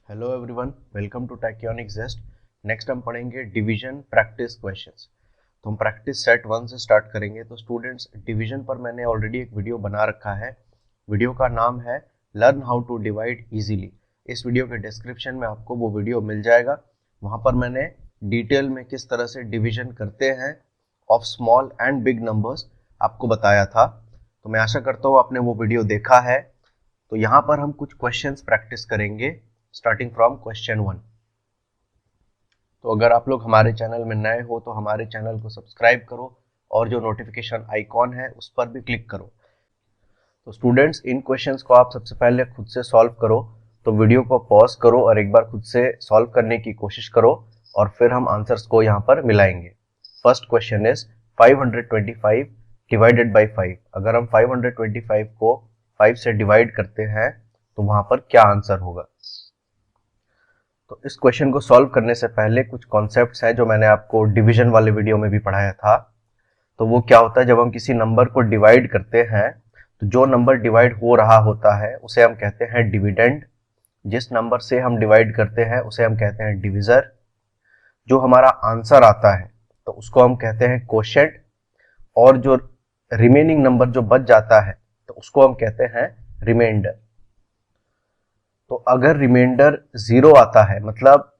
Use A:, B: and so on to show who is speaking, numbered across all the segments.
A: Hello everyone, welcome to Tachyonic Jest. Next हम पढ़ेंगे division practice questions. तो हम प्रैक्टिस सेट 1 से स्टार्ट करेंगे। तो स्टूडेंट्स, डिवीजन पर मैंने ऑलरेडी एक वीडियो बना रखा है। वीडियो का नाम है learn how to divide easily. इस वीडियो के डिस्क्रिप्शन में आपको वो वीडियो मिल जाएगा। वहाँ पर मैंने डिटेल में किस तरह से डिवीजन करते हैं of small and big numbers आपको बताया था। तो मैं आशा करता हूँ आपने वो वीडियो देखा है। तो यहाँ पर हम कुछ क्वेश्चंस प्रैक्टिस करेंगे स्टार्टिंग फ्रॉम क्वेश्चन 1। तो अगर आप लोग हमारे चैनल में नए हो तो हमारे चैनल को सब्सक्राइब करो और जो नोटिफिकेशन आइकॉन है उस पर भी क्लिक करो। तो स्टूडेंट्स, इन क्वेश्चंस को आप सबसे पहले खुद से सॉल्व करो। तो वीडियो को पॉज करो और एक बार खुद से सॉल्व करने की कोशिश करो और फिर हम आंसर्स को यहाँ पर मिलाएंगे। First question is 525 divided by 5। अगर हम 525 को 5 से डिवाइड करते हैं तो वहां पर क्या आंसर होगा। तो इस क्वेश्चन को सॉल्व करने से पहले कुछ कॉन्सेप्ट्स हैं जो मैंने आपको डिवीजन वाले वीडियो में भी पढ़ाया था। तो वो क्या होता है, जब हम किसी नंबर को डिवाइड करते हैं तो जो नंबर डिवाइड हो रहा होता है उसे हम कहते हैं डिविडेंड। जिस नंबर से हम डिवाइड करते हैं उसे हम कहते हैं डिविजर। जो हमारा आंसर आता है तो उसको हम कहते हैं कोशेंट। और जो रिमेनिंग नंबर जो बच जाता है तो उसको हम कहते हैं रिमाइंडर। तो अगर रिमाइंडर 0 आता है मतलब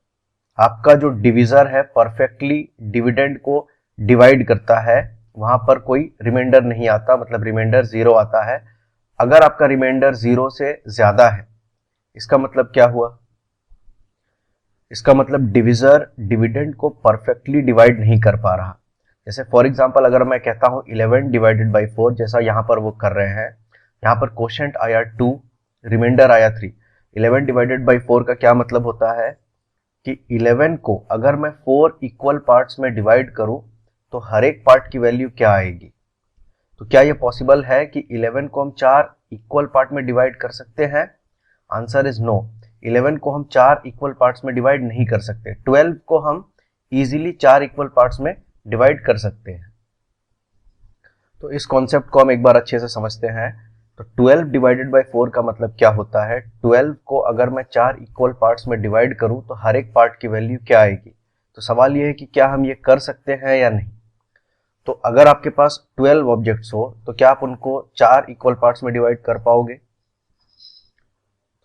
A: आपका जो डिविजर है परफेक्टली डिविडेंड को डिवाइड करता है, वहां पर कोई रिमाइंडर नहीं आता, मतलब रिमाइंडर 0 आता है। अगर आपका रिमाइंडर 0 से ज्यादा है, इसका मतलब क्या हुआ, इसका मतलब डिविजर डिविडेंड को परफेक्टली डिवाइड नहीं कर पा रहा। जैसे फॉर एग्जांपल अगर मैं कहता हूं 11 डिवाइडेड बाई 4, जैसा यहां पर वो कर रहे हैं, यहां पर कोशेंट आया 2, रिमाइंडर आया 3। 11 डिवाइडेड बाई 4 का क्या मतलब होता है कि 11 को अगर मैं 4 इक्वल पार्ट्स में डिवाइड करूं तो हर एक पार्ट की वैल्यू क्या आएगी। तो क्या यह पॉसिबल है कि 11 को हम 4 इक्वल पार्ट में डिवाइड कर सकते हैं? Answer is no. 11 को हम 4 इक्वल पार्ट्स में डिवाइड नहीं कर सकते। 12 को हम इजीली 4 इक्वल पार्ट्स में डिवाइड कर सकते हैं। तो इस कॉन्सेप्ट को हम एक बार अच्छे से समझते हैं। तो 12 डिवाइडेड बाई 4 का मतलब क्या होता है, 12 को अगर मैं 4 इक्वल पार्ट्स में डिवाइड करूं तो हर एक पार्ट की वैल्यू क्या आएगी। तो सवाल यह है कि क्या हम ये कर सकते हैं या नहीं। तो अगर आपके पास 12 ऑब्जेक्ट्स हो तो क्या आप उनको 4 इक्वल पार्ट्स में डिवाइड कर पाओगे।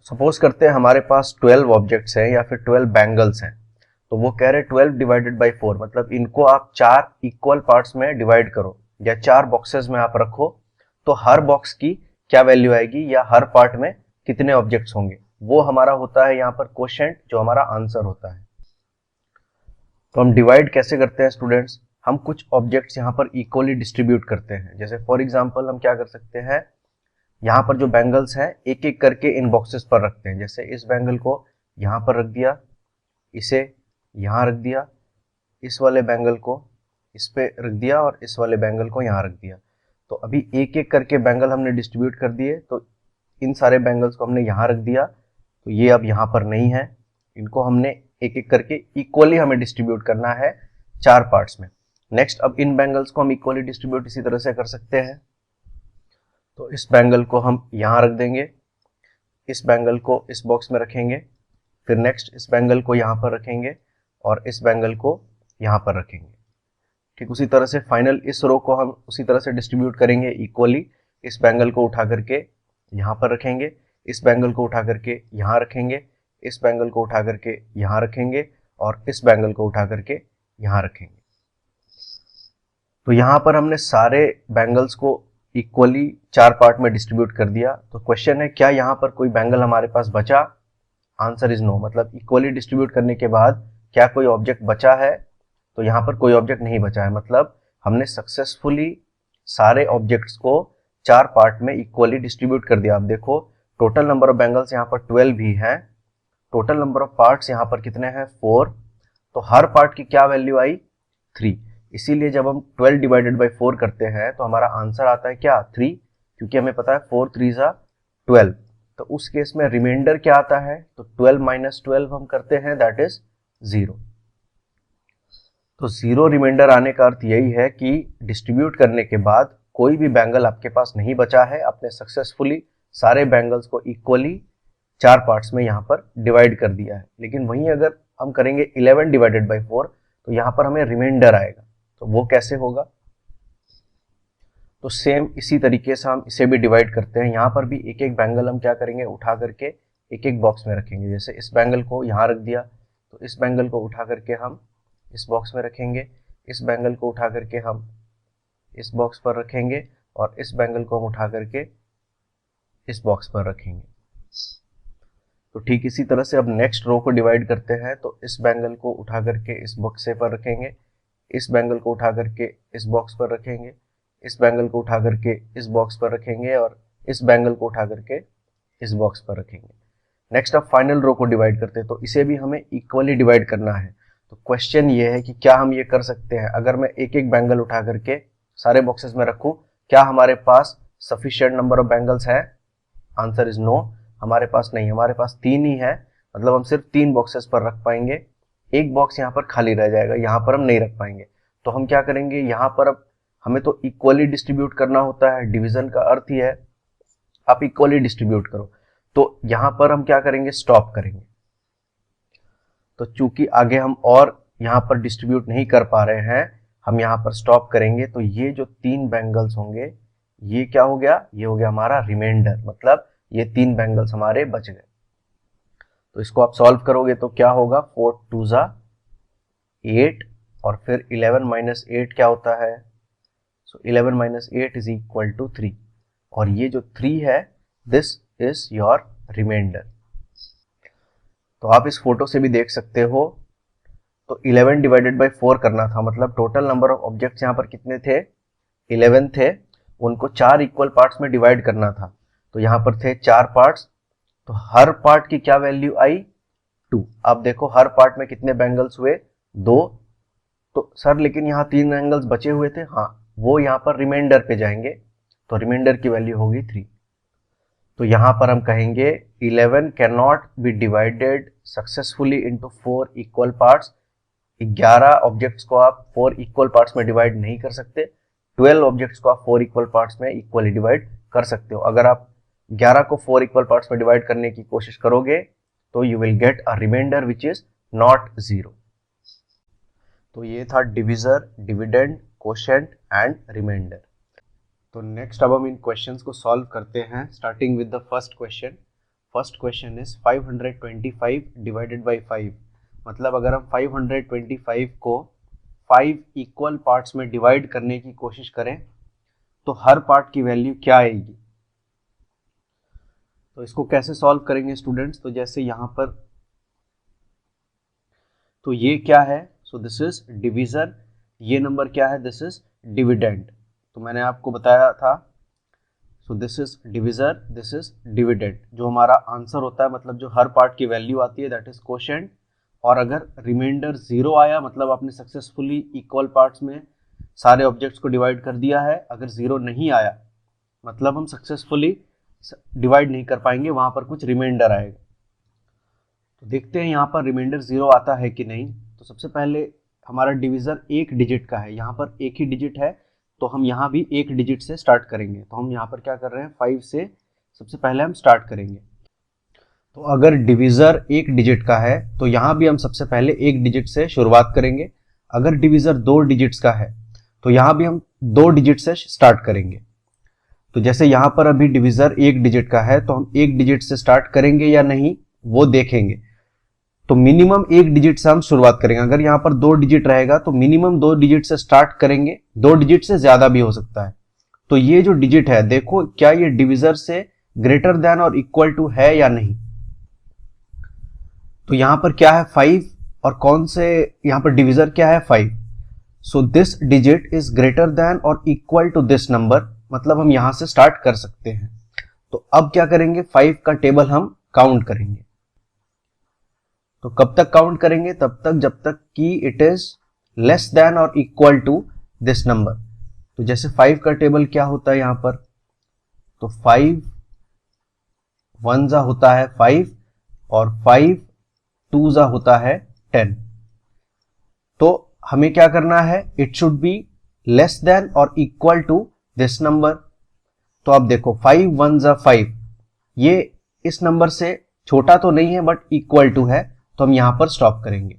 A: सपोज करते हैं हमारे पास 12 ऑब्जेक्ट्स हैं या फिर 12 बैंगल्स हैं। तो वो कह रहे 12 डिवाइडेड बाई 4 मतलब इनको आप 4 इक्वल पार्ट्स में डिवाइड करो या 4 बॉक्सेस में आप रखो, तो हर बॉक्स की क्या वैल्यू आएगी या हर पार्ट में कितने ऑब्जेक्ट्स होंगे, वो हमारा होता है यहाँ पर कोशेंट, जो हमारा आंसर होता है। तो हम डिवाइड कैसे करते हैं स्टूडेंट्स, हम कुछ ऑब्जेक्ट्स यहाँ पर इक्वली डिस्ट्रीब्यूट करते हैं। जैसे फॉर एग्जांपल हम क्या कर सकते हैं, यहाँ पर जो बैंगल्स हैं एक एक करके इन बॉक्सेस पर रखते हैं। जैसे इस बैंगल को यहाँ पर रख दिया, इसे यहाँ रख दिया, इस वाले बैंगल को इस पे रख दिया और इस वाले बैंगल को यहाँ रख दिया। तो अभी एक एक करके बैंगल हमने डिस्ट्रीब्यूट कर दिए। तो इन सारे बैंगल्स को हमने यहाँ रख दिया, तो ये अब यहाँ पर नहीं है। इनको हमने एक एक करके इक्वली हमें डिस्ट्रीब्यूट करना है 4 पार्ट्स में। नेक्स्ट, अब इन बैंगल्स को हम इक्वली डिस्ट्रीब्यूट इसी तरह से कर सकते हैं। तो इस बैंगल को हम यहाँ रख देंगे, इस बैंगल को इस बॉक्स में रखेंगे, फिर नेक्स्ट इस बैंगल को यहाँ पर रखेंगे और इस बैंगल को यहाँ पर रखेंगे। ठीक उसी तरह से फाइनल इस रो को हम उसी तरह से डिस्ट्रीब्यूट करेंगे इक्वली। इस बैंगल को उठा करके यहाँ पर रखेंगे, इस बैंगल को उठा करके यहाँ रखेंगे, इस बैंगल को उठा करके यहाँ रखेंगे और इस बैंगल को उठा करके यहाँ रखेंगे। तो यहाँ पर हमने सारे बैंगल्स को इक्वली 4 पार्ट में डिस्ट्रीब्यूट कर दिया। तो क्वेश्चन है क्या यहाँ पर कोई बैंगल हमारे पास बचा। आंसर इज नो, मतलब इक्वली डिस्ट्रीब्यूट करने के बाद क्या कोई ऑब्जेक्ट बचा है। तो यहाँ पर कोई ऑब्जेक्ट नहीं बचा है, मतलब हमने सक्सेसफुली सारे ऑब्जेक्ट्स को 4 पार्ट में इक्वली डिस्ट्रीब्यूट कर दिया। आप देखो टोटल नंबर ऑफ बैंगल्स यहाँ पर 12 भी हैं, टोटल नंबर ऑफ पार्ट्स यहाँ पर कितने हैं 4। तो हर पार्ट की क्या वैल्यू आई 3। इसीलिए जब हम 12 डिवाइडेड बाई 4 करते हैं तो हमारा आंसर आता है क्या 3, क्योंकि हमें पता है 4 3 12। तो उस केस में रिमाइंडर क्या आता है, तो 12 माइनस 12 हम करते हैं, दैट इज 0। तो 0 रिमाइंडर आने का अर्थ यही है कि डिस्ट्रीब्यूट करने के बाद कोई भी बैंगल आपके पास नहीं बचा है। आपने सक्सेसफुली सारे बैंगल्स को इक्वली 4 पार्ट्स में यहाँ पर डिवाइड कर दिया है। लेकिन वहीं अगर हम करेंगे 11 डिवाइडेड बाई 4 तो यहाँ पर हमें रिमाइंडर आएगा। तो वो कैसे होगा? तो सेम इसी तरीके से हम इसे भी डिवाइड करते हैं। यहाँ पर भी एक एक बैंगल हम क्या करेंगे, उठा करके एक एक बॉक्स में रखेंगे। जैसे इस बैंगल को यहाँ रख दिया तो इस बैंगल को उठा करके हम इस बॉक्स में रखेंगे, इस बैंगल को उठा करके हम इस बॉक्स पर रखेंगे और इस बैंगल को हम उठा करके इस बॉक्स पर रखेंगे। तो ठीक इसी तरह से अब नेक्स्ट रो को डिवाइड करते हैं। तो इस बैंगल को उठा करके इस बॉक्स पर रखेंगे, इस बैंगल को उठा करके इस बॉक्स पर रखेंगे, इस बैंगल को उठा करके इस बॉक्स पर रखेंगे और इस बैंगल को उठा करके इस बॉक्स पर रखेंगे। नेक्स्ट अब फाइनल रो को डिवाइड करते हैं। तो इसे भी हमें इक्वली डिवाइड करना है। तो क्वेश्चन ये है कि क्या हम ये कर सकते हैं? अगर मैं एक एक बैंगल उठा करके सारे बॉक्सेस में रखूं, क्या हमारे पास सफिशिएंट नंबर ऑफ बैंगल्स है? आंसर इज नो, हमारे पास नहीं। हमारे पास 3 ही है, मतलब हम सिर्फ 3 बॉक्सेस पर रख पाएंगे। एक बॉक्स यहाँ पर खाली रह जाएगा, यहाँ पर हम नहीं रख पाएंगे। तो हम क्या करेंगे, यहाँ पर अब हमें तो इक्वली डिस्ट्रीब्यूट करना होता है। डिवीजन का अर्थ ही है आप इक्वली डिस्ट्रीब्यूट करो। तो यहाँ पर हम क्या करेंगे, स्टॉप करेंगे। तो चूंकि आगे हम और यहाँ पर डिस्ट्रीब्यूट नहीं कर पा रहे हैं, हम यहाँ पर स्टॉप करेंगे। तो ये जो 3 बैंगल्स होंगे, ये क्या हो गया, ये हो गया हमारा रिमाइंडर, मतलब ये 3 बैंगल्स हमारे बच गए। तो इसको आप सॉल्व करोगे तो क्या होगा, 4 2 जा 8 और फिर 11 माइनस 8 क्या होता है, सो 11 माइनस 8 इज इक्वल टू 3। और ये जो 3 है, दिस इज योर रिमाइंडर। तो आप इस फोटो से भी देख सकते हो। तो 11 डिवाइडेड बाई 4 करना था, मतलब टोटल नंबर ऑफ ऑब्जेक्ट्स यहाँ पर कितने थे, 11 थे। उनको 4 इक्वल पार्ट्स में डिवाइड करना था। तो यहाँ पर थे 4 पार्ट्स, तो हर पार्ट की क्या वैल्यू आई, 2। अब देखो हर पार्ट में कितने बैंगल्स हुए, 2। तो सर लेकिन यहाँ 3 बैंगल्स बचे हुए थे, हाँ वो यहाँ पर रिमाइंडर पे जाएंगे, तो रिमाइंडर की वैल्यू होगी 3। तो यहाँ पर हम कहेंगे 11 can not be divided successfully into 4 equal parts. 11 objects को आप 4 इक्वल पार्ट्स में डिवाइड नहीं कर सकते। 12 ऑब्जेक्ट्स को आप 4 इक्वल पार्ट्स में इक्वली डिवाइड कर सकते हो। अगर आप 11 को 4 इक्वल पार्ट्स में डिवाइड करने की कोशिश करोगे तो you will get a reminder which is not 0। तो ये था divisor, dividend, quotient and reminder. तो नेक्स्ट अब हम इन क्वेश्चंस को सॉल्व करते हैं, starting with the first question. First question is 525 divided by 5। मतलब अगर हम 525 को 5 इक्वल पार्ट्स में डिवाइड करने की कोशिश करें तो हर पार्ट की वैल्यू क्या आएगी। तो इसको कैसे सॉल्व करेंगे स्टूडेंट्स, तो जैसे यहां पर, तो ये क्या है, सो दिस इज डिवीजर, ये नंबर क्या है, दिस इज डिविडेंड। तो मैंने आपको बताया था, सो this is divisor, this is dividend. जो हमारा आंसर होता है, मतलब जो हर पार्ट की वैल्यू आती है, दैट इज कोशेंट। और अगर रिमाइंडर 0 आया, मतलब आपने सक्सेसफुली इक्वल पार्ट्स में सारे ऑब्जेक्ट्स को डिवाइड कर दिया है। अगर 0 नहीं आया, मतलब हम सक्सेसफुली डिवाइड नहीं कर पाएंगे, वहां पर कुछ रिमाइंडर आएगा। तो देखते हैं यहाँ पर रिमाइंडर 0 आता है कि नहीं। तो सबसे पहले हमारा डिवीजर 1 डिजिट का है, यहाँ पर एक ही डिजिट है, तो हम यहाँ भी 1 डिजिट से स्टार्ट करेंगे। तो हम यहाँ पर क्या कर रहे हैं, 5 से सबसे पहले हम स्टार्ट करेंगे। तो अगर डिवीजर 1 डिजिट का है तो यहाँ भी हम सबसे पहले 1 डिजिट से शुरुआत करेंगे। अगर डिवीजर 2 डिजिट्स का है तो यहाँ भी हम 2 डिजिट से स्टार्ट करेंगे। तो जैसे यहाँ पर अभी डिवीजर 1 डिजिट का है तो हम 1 डिजिट से स्टार्ट करेंगे या नहीं वो देखेंगे। तो मिनिमम 1 डिजिट से हम शुरुआत करेंगे। अगर यहाँ पर 2 डिजिट रहेगा तो मिनिमम 2 डिजिट से स्टार्ट करेंगे, 2 डिजिट से ज्यादा भी हो सकता है। तो ये जो डिजिट है, देखो क्या ये डिवीजर से ग्रेटर देन और इक्वल टू है या नहीं। तो यहां पर क्या है, 5, और कौन से यहां पर डिवीजर क्या है, 5। So this digit is greater than और इक्वल टू दिस नंबर, मतलब हम यहां से स्टार्ट कर सकते हैं। तो अब क्या करेंगे, 5 का टेबल हम काउंट करेंगे। तो कब तक काउंट करेंगे, तब तक जब तक कि इट इज लेस देन और इक्वल टू दिस नंबर। तो जैसे 5 का टेबल क्या होता है यहां पर, तो 5 1 जा होता है 5 और 5 2 जा होता है 10। तो हमें क्या करना है, it should be less than और इक्वल टू दिस नंबर। तो अब देखो 5 1 जा 5, ये इस नंबर से छोटा तो नहीं है बट इक्वल टू है, तो हम यहां पर स्टॉप करेंगे।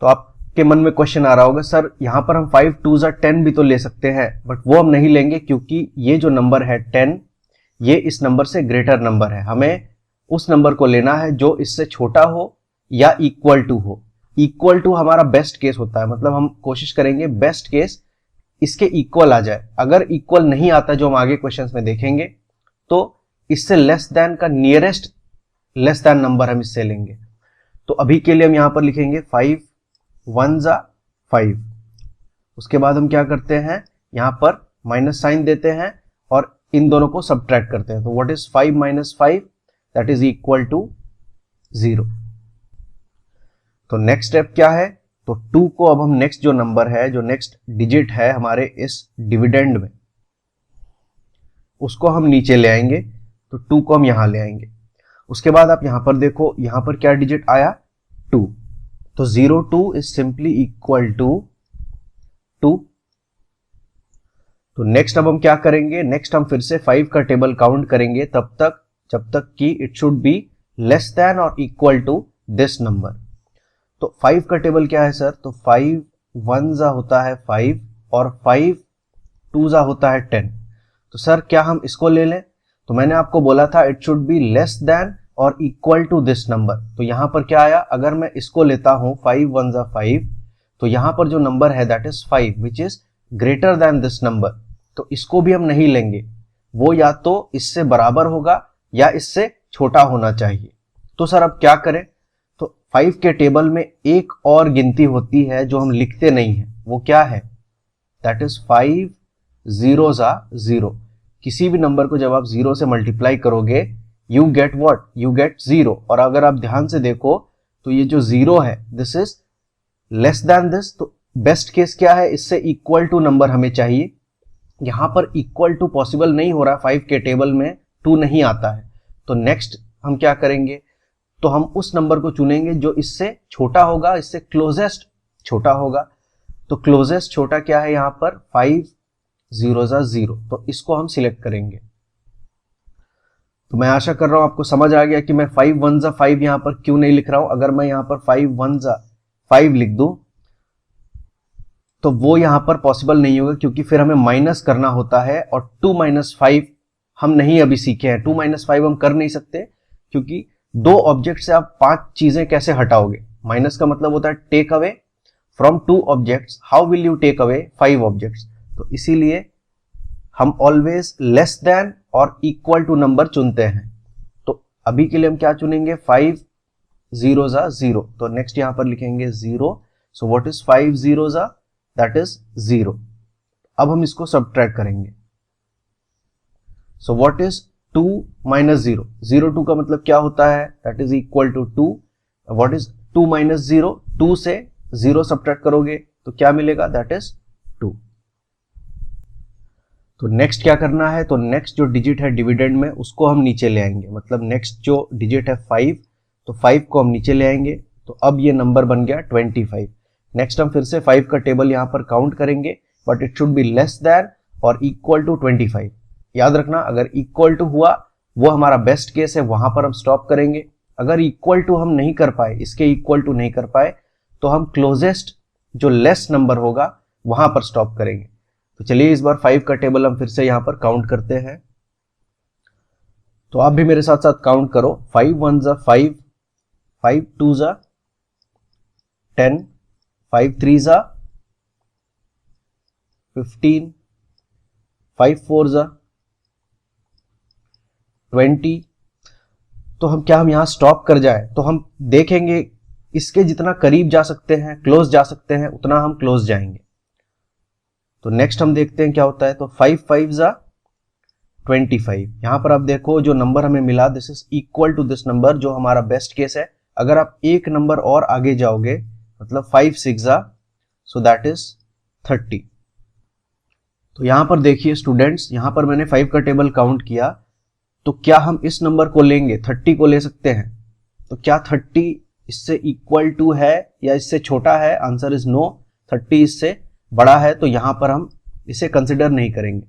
A: तो आपके मन में क्वेश्चन आ रहा होगा, सर यहां पर हम 5 2 10 भी तो ले सकते हैं, बट वो हम नहीं लेंगे क्योंकि ये जो नंबर है 10, ये इस नंबर से ग्रेटर नंबर है। हमें उस नंबर को लेना है जो इससे छोटा हो या इक्वल टू हो। इक्वल टू हमारा बेस्ट केस होता है, मतलब हम कोशिश करेंगे बेस्ट केस इसके इक्वल आ जाए। अगर इक्वल नहीं आता, जो हम आगे क्वेश्चंस में देखेंगे, तो इससे लेस देन का नियरेस्ट लेस देन नंबर हम इससे लेंगे। तो अभी के लिए हम यहां पर लिखेंगे 5 1 5। उसके बाद हम क्या करते हैं, यहां पर माइनस साइन देते हैं और इन दोनों को सब्ट्रैक्ट करते हैं। तो what is 5 - 5, that is equal to 0। तो नेक्स्ट स्टेप क्या है, तो 2 को अब हम नेक्स्ट जो नंबर है, जो नेक्स्ट डिजिट है हमारे इस डिविडेंड में, उसको हम नीचे ले आएंगे। तो 2 को हम यहां ले आएंगे। उसके बाद आप यहां पर देखो, यहां पर क्या डिजिट आया, 2। तो 02 इज सिंपली इक्वल टू 2। तो नेक्स्ट अब हम क्या करेंगे, नेक्स्ट हम फिर से 5 का टेबल काउंट करेंगे तब तक जब तक कि it should be less than और इक्वल टू दिस नंबर। तो 5 का टेबल क्या है सर, तो 5 1 होता है 5 और 5 2 होता है 10। तो सर क्या हम इसको ले लें, तो मैंने आपको बोला था it should be less than और इक्वल टू दिस नंबर। तो यहां पर क्या आया, अगर मैं इसको लेता हूं 5 1 5, तो यहां पर जो नंबर है that is 5 which is greater then this number. तो इसको भी हम नहीं लेंगे, वो या तो इससे बराबर होगा या इससे छोटा होना चाहिए। तो सर अब क्या करें, तो 5 के टेबल में एक और गिनती होती है जो हम लिखते नहीं है, वो क्या है, दैट इज 5 0 0। किसी भी नंबर को जब आप 0 से मल्टीप्लाई करोगे, you get what, you get 0। और अगर आप ध्यान से देखो तो ये जो 0 है this is less than this. तो बेस्ट केस क्या है, इससे इक्वल टू नंबर हमें चाहिए। यहां पर इक्वल टू पॉसिबल नहीं हो रहा, 5 के टेबल में 2 नहीं आता है। तो नेक्स्ट हम क्या करेंगे, तो हम उस नंबर को चुनेंगे जो इससे छोटा होगा, इससे क्लोजेस्ट छोटा होगा। तो क्लोजेस्ट छोटा क्या है यहां पर, 5 0 0। तो इसको हम सिलेक्ट करेंगे। तो मैं आशा कर रहा हूं आपको समझ आ गया कि मैं 5 1 5 यहां पर क्यों नहीं लिख रहा हूं। अगर मैं यहां पर 5 1 5 लिख दूं तो वो यहां पर पॉसिबल नहीं होगा, क्योंकि फिर हमें माइनस करना होता है और 2 - 5 हम नहीं अभी सीखे हैं। 2 - 5 हम कर नहीं सकते, क्योंकि 2 ऑब्जेक्ट से आप 5 चीजें कैसे हटाओगे। माइनस का मतलब होता है take away from 2 objects, how will you take away 5 objects. तो इसीलिए हम ऑलवेज लेस देन और इक्वल टू नंबर चुनते हैं। तो अभी के लिए हम क्या चुनेंगे, 5 0 0। तो नेक्स्ट यहां पर लिखेंगे 0। So what is 5 0 that is 0। अब हम इसको सब्ट्रैक्ट करेंगे। सो व्हाट इज 2 - 0, 0 2 का मतलब क्या होता है, that is equal to 2। What is 2 - 0, 2 से 0 सब्ट्रैक्ट करोगे तो क्या मिलेगा, दैट इज 2। तो नेक्स्ट क्या करना है, तो नेक्स्ट जो डिजिट है डिविडेंड में उसको हम नीचे ले आएंगे। मतलब नेक्स्ट जो डिजिट है 5, तो 5 को हम नीचे ले आएंगे। तो अब ये नंबर बन गया 25। नेक्स्ट हम फिर से 5 का टेबल यहां पर काउंट करेंगे, but it should be less than और इक्वल टू 25। याद रखना, अगर इक्वल टू हुआ वो हमारा बेस्ट केस है, वहां पर हम स्टॉप करेंगे। अगर इक्वल टू हम नहीं कर पाए, इसके इक्वल टू नहीं कर पाए, तो हम क्लोजेस्ट जो लेस नंबर होगा वहां पर स्टॉप करेंगे। तो चलिए इस बार 5 का टेबल हम फिर से यहां पर काउंट करते हैं। तो आप भी मेरे साथ साथ काउंट करो, 5 1 5, 5 2 10, 5 3 15, 5 4 20। तो हम यहां स्टॉप कर जाए तो हम देखेंगे इसके जितना करीब जा सकते हैं, क्लोज जा सकते हैं, उतना हम क्लोज जाएंगे। तो नेक्स्ट हम देखते हैं क्या होता है। तो 5 5 25। यहां पर आप देखो जो नंबर हमें मिला this is equal to this number, जो हमारा बेस्ट केस है। अगर आप एक नंबर और आगे जाओगे, मतलब 5 6 सो दैट इज 30। तो यहां पर देखिए स्टूडेंट्स, यहां पर मैंने 5 का टेबल काउंट किया। तो क्या हम इस नंबर को लेंगे, 30 को ले सकते हैं। तो क्या 30 इससे इक्वल टू है या इससे छोटा है, आंसर इज नो। 30 इससे बड़ा है, तो यहां पर हम इसे कंसिडर नहीं करेंगे।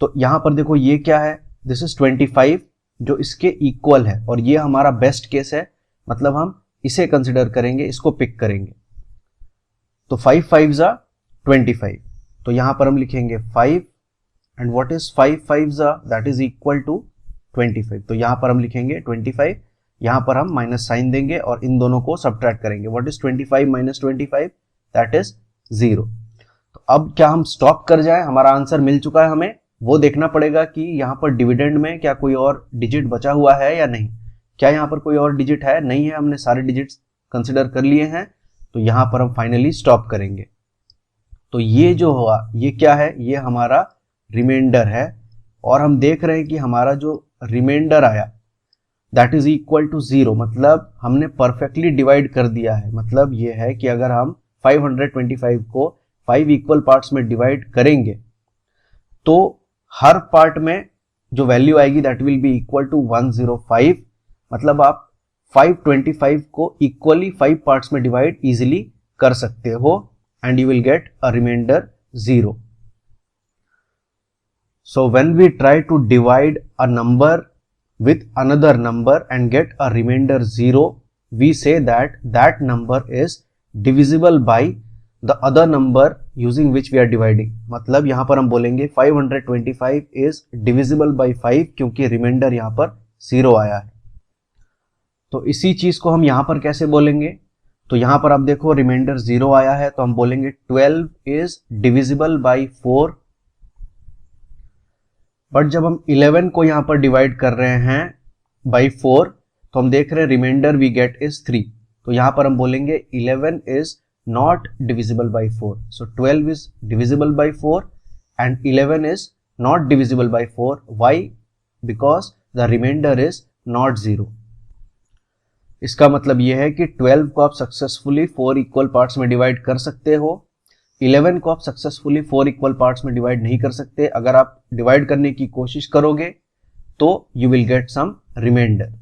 A: तो यहां पर देखो ये क्या है, दिस इज 25 जो इसके इक्वल है, और ये हमारा बेस्ट केस है, मतलब हम इसे कंसिडर करेंगे, इसको पिक करेंगे। तो 5 5 25, तो यहां पर हम लिखेंगे 5 and what is 5 5 that is equal to 25। तो यहां पर हम लिखेंगे 25, यहां पर हम माइनस साइन देंगे और इन दोनों को सब्ट्रैक्ट करेंगे। What is 25 minus 25, that is 0। तो अब क्या हम स्टॉप कर जाए, हमारा आंसर मिल चुका है, हमें वो देखना पड़ेगा कि यहाँ पर डिविडेंड में क्या कोई और डिजिट बचा हुआ है या नहीं। क्या यहाँ पर कोई और डिजिट है? नहीं है, हमने सारे डिजिट्स कंसिडर कर लिए हैं। तो यहाँ पर हम फाइनली स्टॉप करेंगे। तो ये जो हुआ, ये क्या है? ये हमारा रिमाइंडर है, और हम देख रहे हैं कि हमारा जो रिमाइंडर आया दैट इज इक्वल टू 0, मतलब हमने परफेक्टली डिवाइड कर दिया है। मतलब ये है कि अगर हम 525 को 5 इक्वल पार्ट्स में डिवाइड करेंगे तो हर पार्ट में जो वैल्यू आएगी that will be equal to 105। मतलब आप 525 को इक्वली 5 पार्ट्स में डिवाइड इजीली कर सकते हो and you will get a reminder 0. So when we try to divide a number with another number and get a remainder 0, we say that that number is divisible by the other number using which we are dividing. मतलब यहां पर हम बोलेंगे 525 is divisible by 5 क्योंकि reminder यहां पर 0 आया है। तो इसी चीज को हम यहां पर कैसे बोलेंगे? तो यहां पर आप देखो रिमाइंडर 0 आया है, तो हम बोलेंगे 12 is divisible by 4। बट जब हम 11 को यहां पर डिवाइड कर रहे हैं बाई 4 तो हम देख रहे हैं रिमाइंडर वी गेट इज 3। तो यहां पर हम बोलेंगे 11 is not divisible by 4। So 12 is divisible by 4 and 11 is not divisible by 4। Why? Because the reminder is not 0। इसका मतलब यह है कि 12 को आप सक्सेसफुली 4 इक्वल पार्ट्स में डिवाइड कर सकते हो, 11 को आप सक्सेसफुली 4 इक्वल पार्ट्स में डिवाइड नहीं कर सकते। अगर आप डिवाइड करने की कोशिश करोगे तो you will get some reminder.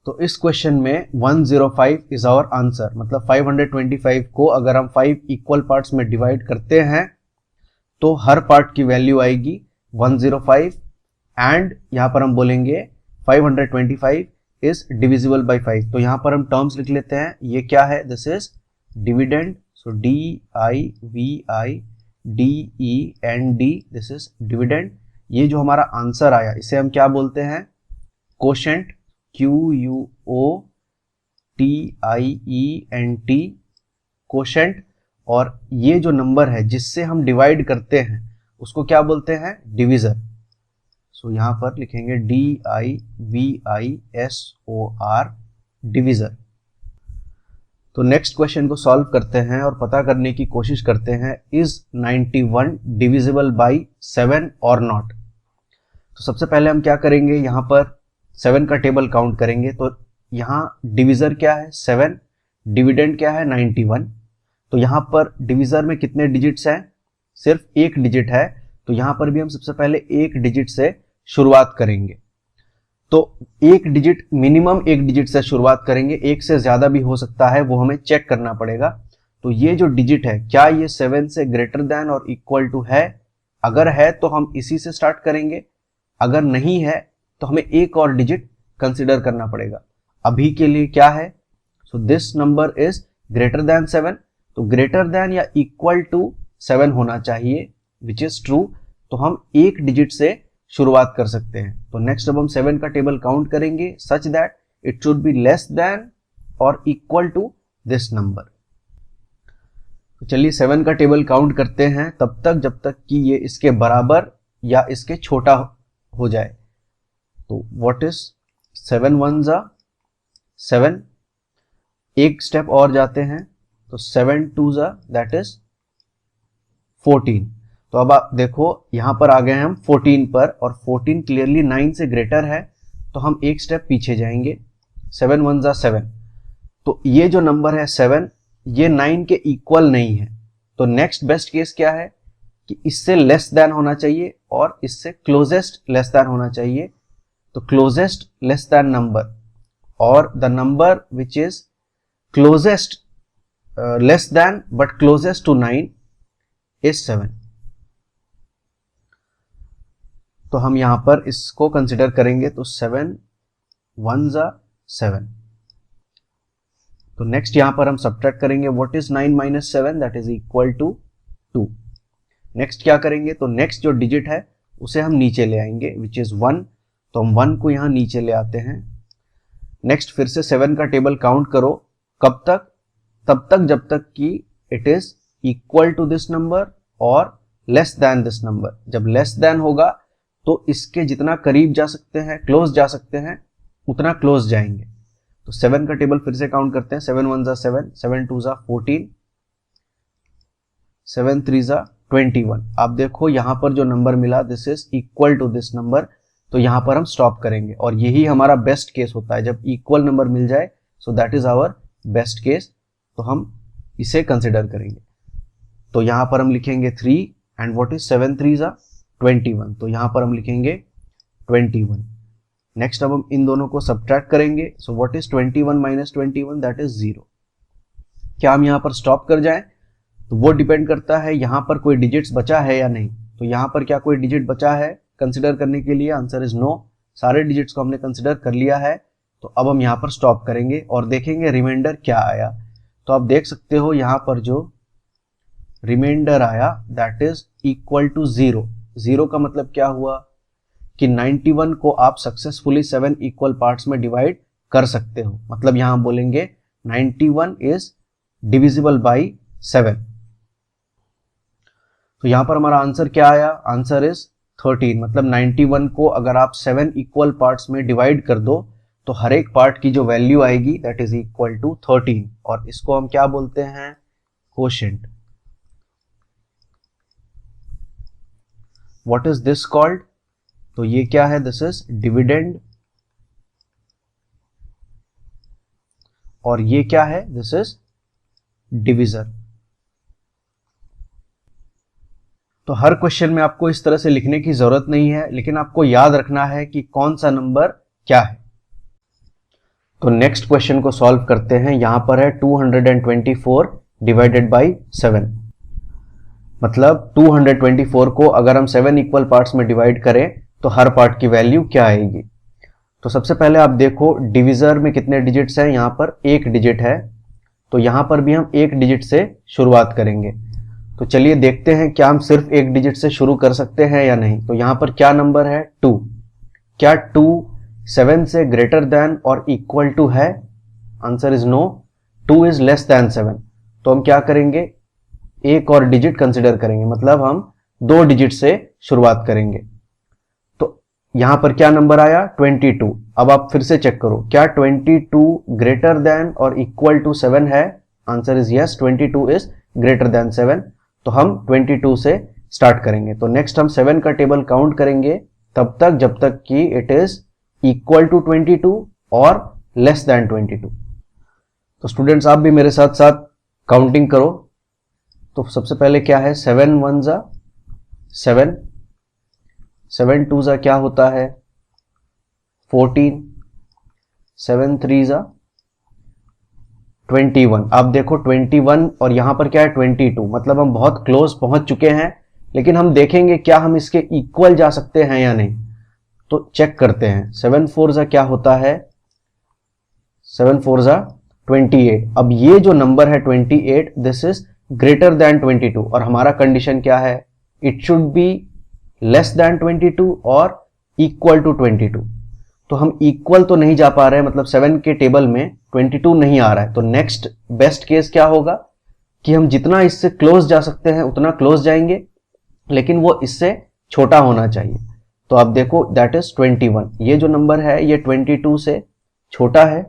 A: तो इस क्वेश्चन में 105 इज आवर आंसर। मतलब 525 को अगर हम 5 इक्वल पार्ट्स में डिवाइड करते हैं तो हर पार्ट की वैल्यू आएगी 105 एंड यहां पर हम बोलेंगे 525 इज डिविजिबल बाई 5। तो यहां पर हम टर्म्स लिख लेते हैं। ये क्या है? This is dividend. So DIVIDEND, this is dividend। ये जो हमारा आंसर आया इसे हम क्या बोलते हैं? Quotient, QUOTIENT, quotient. और ये जो नंबर है जिससे हम डिवाइड करते हैं उसको क्या बोलते हैं? डिविजर। सो यहां पर लिखेंगे DIVISOR, डिविजर। तो नेक्स्ट क्वेश्चन को सॉल्व करते हैं और पता करने की कोशिश करते हैं, इज 91 डिविजिबल बाई 7 और नॉट। तो सबसे पहले हम क्या करेंगे, यहां पर 7 का टेबल काउंट करेंगे। तो यहां डिविजर क्या है? 7, डिविडेंड क्या है? 91। तो यहां पर डिविजर में कितने डिजिट्स हैं? सिर्फ एक डिजिट है। तो यहां पर भी हम सबसे पहले एक डिजिट से शुरुआत करेंगे। तो एक डिजिट, मिनिमम एक डिजिट से शुरुआत करेंगे, एक से ज्यादा भी हो सकता है, वो हमें चेक करना पड़ेगा। तो ये जो डिजिट है क्या ये 7 से ग्रेटर देन और इक्वल टू है? अगर है तो हम इसी से स्टार्ट करेंगे, अगर नहीं है तो हमें एक और डिजिट कंसिडर करना पड़ेगा। अभी के लिए क्या है? So this number is greater than 7। तो ग्रेटर देन या इक्वल टू 7 होना चाहिए, विच इज ट्रू। तो हम एक डिजिट से शुरुआत कर सकते हैं। तो नेक्स्ट अब हम 7 का टेबल काउंट करेंगे सच that it should be less than और इक्वल टू दिस नंबर। तो चलिए 7 का टेबल काउंट करते हैं तब तक जब तक कि ये इसके बराबर या इसके छोटा हो जाए। तो व्हाट इज 7 1 7, एक स्टेप और जाते हैं तो 7 2 दैट इज 14। तो अब आप देखो यहां पर आ गए हम 14 पर, और 14 क्लियरली 9 से ग्रेटर है, तो हम एक स्टेप पीछे जाएंगे। 7 1 7। तो ये जो नंबर है 7, ये 9 के इक्वल नहीं है। तो नेक्स्ट बेस्ट केस क्या है कि इससे लेस देन होना चाहिए और इससे क्लोजेस्ट लेस देन होना चाहिए। तो क्लोजेस्ट लेस देन नंबर और the number which is closest less than but closest to 9 is 7। तो हम यहाँ पर इसको कंसिडर करेंगे, तो 7 1 जा 7। तो नेक्स्ट यहाँ पर हम सब्ट्रैक्ट करेंगे, what is 9 minus 7, that is equal to 2। Next क्या करेंगे, तो नेक्स्ट जो डिजिट है उसे हम नीचे ले आएंगे, विच इज 1, तो हम 1 को यहाँ नीचे ले आते हैं। नेक्स्ट फिर से 7 का टेबल काउंट करो, कब तक, तब तक जब तक कि it is equal to this number और लेस देन दिस नंबर। जब लेस देन होगा तो इसके जितना करीब जा सकते हैं, क्लोज जा सकते हैं, उतना क्लोज जाएंगे। तो 7 का टेबल फिर से काउंट करते हैं, 7 1 जा 7, 7 2 जा 14, 7 3 जा 21। आप देखो यहां पर जो नंबर मिला, this is equal to this number, तो यहां पर हम स्टॉप करेंगे। और यही हमारा बेस्ट केस होता है, जब इक्वल नंबर मिल जाए, so that is our best case, तो हम इसे कंसिडर करेंगे। तो यहां पर हम लिखेंगे 3 एंड व्हाट इज 7 3 जा 21, तो यहां पर हम लिखेंगे 21। नेक्स्ट अब हम इन दोनों को सब्ट्रैक्ट करेंगे, so what is 21 minus 21, that is 0। क्या हम यहां पर स्टॉप कर जाएं, तो वो डिपेंड करता है यहां पर कोई डिजिट्स बचा है या नहीं। तो यहां पर क्या कोई डिजिट बचा है कंसिडर करने के लिए, आंसर इज नो। सारे डिजिट्स को हमने कंसिडर कर लिया है, तो अब हम यहां पर स्टॉप करेंगे और देखेंगे रिमाइंडर क्या आया। तो आप देख सकते हो यहां पर जो रिमाइंडर आया दैट इज इक्वल टू 0। 0 का मतलब क्या हुआ कि 91 को आप सक्सेसफुली 7 इक्वल पार्ट्स में डिवाइड कर सकते हो। मतलब यहां बोलेंगे 91 इज डिविजिबल बाय 7। तो यहां पर हमारा आंसर क्या आया, आंसर इज 13। मतलब 91 को अगर आप 7 इक्वल पार्ट्स में डिवाइड कर दो तो हर एक पार्ट की जो वैल्यू आएगी दैट इज इक्वल टू 13, और इसको हम क्या बोलते हैं, quotient. What is this called, तो ये क्या है, दिस इज डिविडेंड, और ये क्या है, दिस इज डिविजर। तो हर क्वेश्चन में आपको इस तरह से लिखने की जरूरत नहीं है, लेकिन आपको याद रखना है कि कौन सा नंबर क्या है। तो नेक्स्ट क्वेश्चन को सॉल्व करते हैं। यहां पर है 224 डिवाइडेड बाय 7। मतलब 224 को अगर हम 7 इक्वल पार्ट्स में डिवाइड करें तो हर पार्ट की वैल्यू क्या आएगी। तो सबसे पहले आप देखो डिविजर में कितने डिजिट्स हैं, यहां पर एक डिजिट है, तो यहां पर भी हम एक डिजिट से शुरुआत करेंगे। तो चलिए देखते हैं क्या हम सिर्फ एक डिजिट से शुरू कर सकते हैं या नहीं। तो यहां पर क्या नंबर है, 2। क्या 2 7 से ग्रेटर देन और इक्वल टू है, answer is no. 2 is less than 7, तो हम क्या करेंगे, एक और डिजिट कंसिडर करेंगे, मतलब हम 2 डिजिट से शुरुआत करेंगे। तो यहां पर क्या नंबर आया, 22। अब आप फिर से चेक करो, क्या 22 ग्रेटर देन और इक्वल टू 7 है, answer is yes, 22 is greater than 7। तो हम 22 से स्टार्ट करेंगे। तो नेक्स्ट हम 7 का टेबल काउंट करेंगे तब तक जब तक कि इट इज इक्वल टू 22 और लेस देन 22। तो स्टूडेंट्स आप भी मेरे साथ साथ काउंटिंग करो। तो सबसे पहले क्या है, 7 1 जा 7, 7 2 जा क्या होता है 14, 7 3 जा 21। आप देखो 21 और यहां पर क्या है 22, मतलब हम बहुत क्लोज पहुंच चुके हैं, लेकिन हम देखेंगे क्या हम इसके इक्वल जा सकते हैं या नहीं। तो चेक करते हैं, 7 4 जा क्या होता है, 7 4 जा 28। अब ये जो नंबर है 28, दिस इज ग्रेटर देन 22, और हमारा कंडीशन क्या है, it should be less then 22 और इक्वल टू 22। तो हम इक्वल तो नहीं जा पा रहे हैं, मतलब 7 के टेबल में 22 नहीं आ रहा है। तो नेक्स्ट बेस्ट केस क्या होगा कि हम जितना इससे क्लोज जा सकते हैं उतना क्लोज जाएंगे, लेकिन वो इससे छोटा होना चाहिए। तो आप देखो दैट इज 21, ये जो नंबर है ये 22 से छोटा है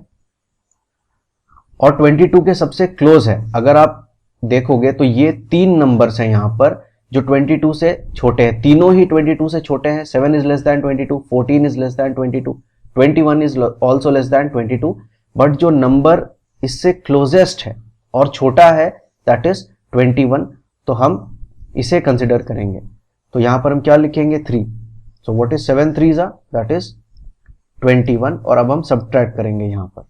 A: और 22 के सबसे क्लोज है। अगर आप देखोगे तो ये 3 नंबर्स हैं यहां पर जो 22 से छोटे हैं, तीनों ही 22 से छोटे हैं। 7 is less then 22, 14 is less then 22, 21 is also less than 22, but जो नंबर इससे क्लोजेस्ट है और छोटा है दैट इज 21, तो हम इसे कंसिडर करेंगे। तो यहां पर हम क्या लिखेंगे 3। सो व्हाट इज 7 3 जा दैट इज 21, और अब हम सब्ट्रैक्ट करेंगे यहां पर।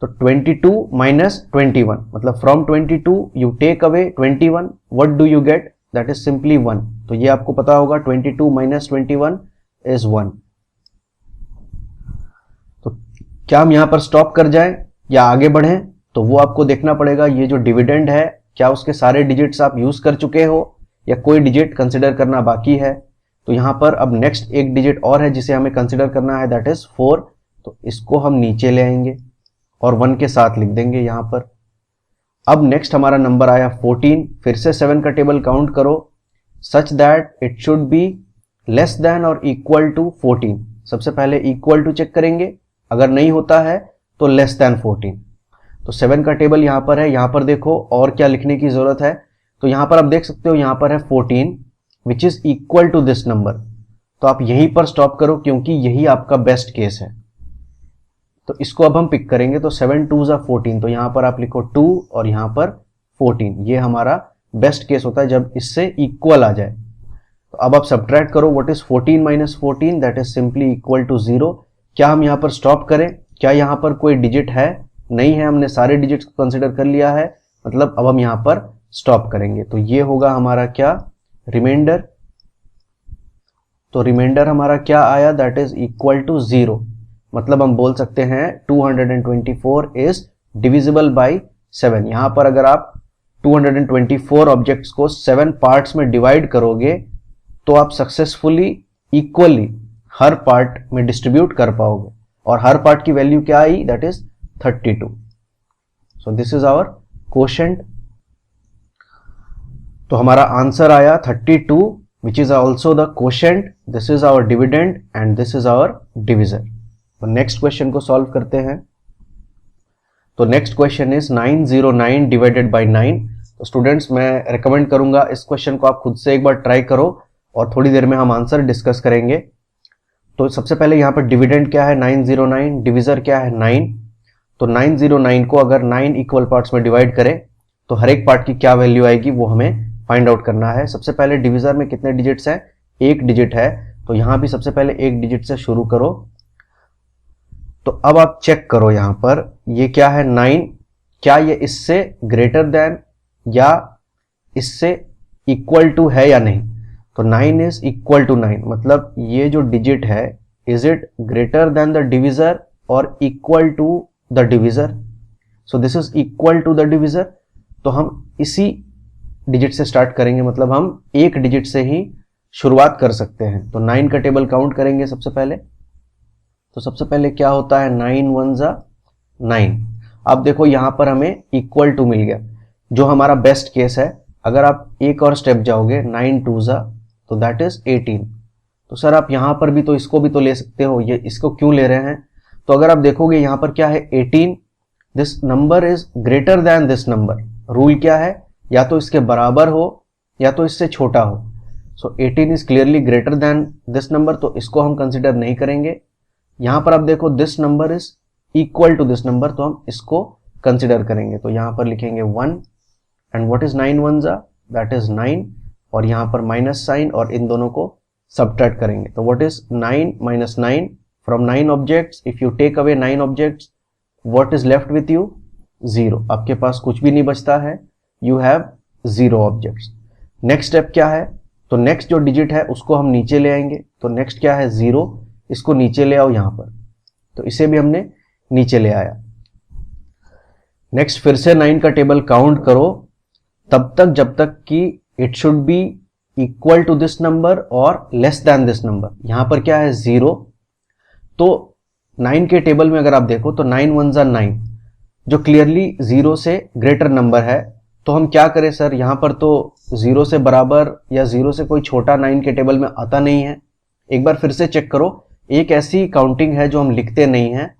A: तो 22 माइनस 21, मतलब from 22 you take away 21, what do you get, that is simply 1। तो ये आपको पता होगा 22 माइनस 21 इज 1। तो क्या हम यहां पर स्टॉप कर जाएं या आगे बढ़ें, तो वो आपको देखना पड़ेगा। ये जो डिविडेंड है, क्या उसके सारे डिजिट्स आप यूज कर चुके हो या कोई डिजिट कंसिडर करना बाकी है। तो यहां पर अब नेक्स्ट एक डिजिट और है जिसे हमें कंसिडर करना है, दैट इज 4। तो इसको हम नीचे ले आएंगे और 1 के साथ लिख देंगे यहां पर। अब नेक्स्ट हमारा नंबर आया 14। फिर से 7 का टेबल काउंट करो such that it should be less than और इक्वल टू 14। सबसे पहले इक्वल टू चेक करेंगे, अगर नहीं होता है तो लेस देन 14। तो 7 का टेबल यहां पर है। यहां पर देखो और क्या लिखने की जरूरत है, तो यहां पर आप देख सकते हो यहां पर है 14 which is equal to this number. तो आप यहीं पर स्टॉप करो क्योंकि यही आपका बेस्ट केस है। तो इसको अब हम पिक करेंगे। तो 7 2 ज़ा 14, तो यहां पर आप लिखो 2 और यहां पर 14। ये हमारा बेस्ट केस होता है जब इससे इक्वल आ जाए। तो अब आप सब्ट्रैक्ट करो, what is 14 minus 14, that is simply equal to 0। क्या हम यहां पर स्टॉप करें? क्या यहां पर कोई डिजिट है? नहीं है, हमने सारे डिजिट्स को कंसिडर कर लिया है, मतलब अब हम यहां पर स्टॉप करेंगे। तो ये होगा हमारा क्या, रिमाइंडर। तो रिमाइंडर हमारा क्या आया, दैट इज इक्वल टू 0। मतलब हम बोल सकते हैं 224 इज डिविजिबल बाय 7। यहां पर अगर आप 224 ऑब्जेक्ट्स को 7 पार्ट्स में डिवाइड करोगे तो आप सक्सेसफुली इक्वली हर पार्ट में डिस्ट्रीब्यूट कर पाओगे। और हर पार्ट की वैल्यू क्या आई, that is 32। So this is our quotient. तो हमारा आंसर आया 32 which is also the quotient. This is our dividend and this is our divisor. तो नेक्स्ट क्वेश्चन को सॉल्व करते हैं। तो next question is 909 divided by 9। तो स्टूडेंट्स मैं रिकमेंड करूंगा इस क्वेश्चन को आप खुद से एक बार ट्राई करो और थोड़ी देर में हम आंसर डिस्कस करेंगे। तो सबसे पहले यहां पर डिविडेंड क्या है 909, डिविजर क्या है 9। तो 909 को अगर 9 इक्वल पार्ट्स में डिवाइड करें तो हर एक पार्ट की क्या वैल्यू आएगी वो हमें फाइंड आउट करना है। सबसे पहले डिविजर में कितने डिजिट्स हैं, एक डिजिट है। तो यहां भी सबसे पहले एक डिजिट से शुरू करो। तो अब आप चेक करो यहां पर ये क्या है 9, क्या ये इससे ग्रेटर देन या इससे इक्वल टू है या नहीं। तो 9 इज इक्वल टू 9, मतलब ये जो डिजिट है is it greater than the divisor और equal to the divisor. So this is equal to the divisor. तो हम इसी डिजिट से स्टार्ट करेंगे, मतलब हम एक डिजिट से ही शुरुआत कर सकते हैं। तो 9 का टेबल काउंट करेंगे सबसे पहले। तो सबसे पहले क्या होता है 9 1 ज़ा 9। अब देखो यहां पर हमें इक्वल टू मिल गया जो हमारा बेस्ट केस है। अगर आप एक और स्टेप जाओगे 9 2 ज़ा, तो दैट इज 18। तो सर आप यहां पर भी तो इसको भी तो ले सकते हो, ये इसको क्यों ले रहे हैं। तो अगर आप देखोगे यहां पर क्या है 18, this number is greater then this number. Rule क्या है, या तो इसके बराबर हो या तो इससे छोटा हो। सो 18 is clearly greater then this number, तो इसको हम कंसिडर नहीं करेंगे। यहां पर आप देखो this number is equal to this number, तो हम इसको कंसिडर करेंगे। तो यहां पर लिखेंगे 1 एंड व्हाट इज 9 1 ज़ा, दैट इज 9 और यहां पर माइनस साइन और इन दोनों को सबट्रैक्ट करेंगे। तो what is 9 minus 9, from 9 objects if you take away 9 objects what is left with you, 0। आपके पास कुछ भी नहीं बचता है, you have 0 objects. Next step क्या है, तो नेक्स्ट जो डिजिट है उसको हम नीचे ले आएंगे। तो नेक्स्ट क्या है 0, इसको नीचे ले आओ यहां पर। तो इसे भी हमने नीचे ले आया। नेक्स्ट फिर से 9 का टेबल काउंट करो तब तक जब तक कि it should be equal to this number और लेस देन दिस नंबर। यहां पर क्या है 0। तो 9 के टेबल में अगर आप देखो तो 9 1 ज़ा 9 जो क्लियरली 0 से ग्रेटर नंबर है। तो हम क्या करें सर, यहां पर तो 0 से बराबर या 0 से कोई छोटा 9 के टेबल में आता नहीं है। एक बार फिर से चेक करो, एक ऐसी काउंटिंग है जो हम लिखते नहीं हैं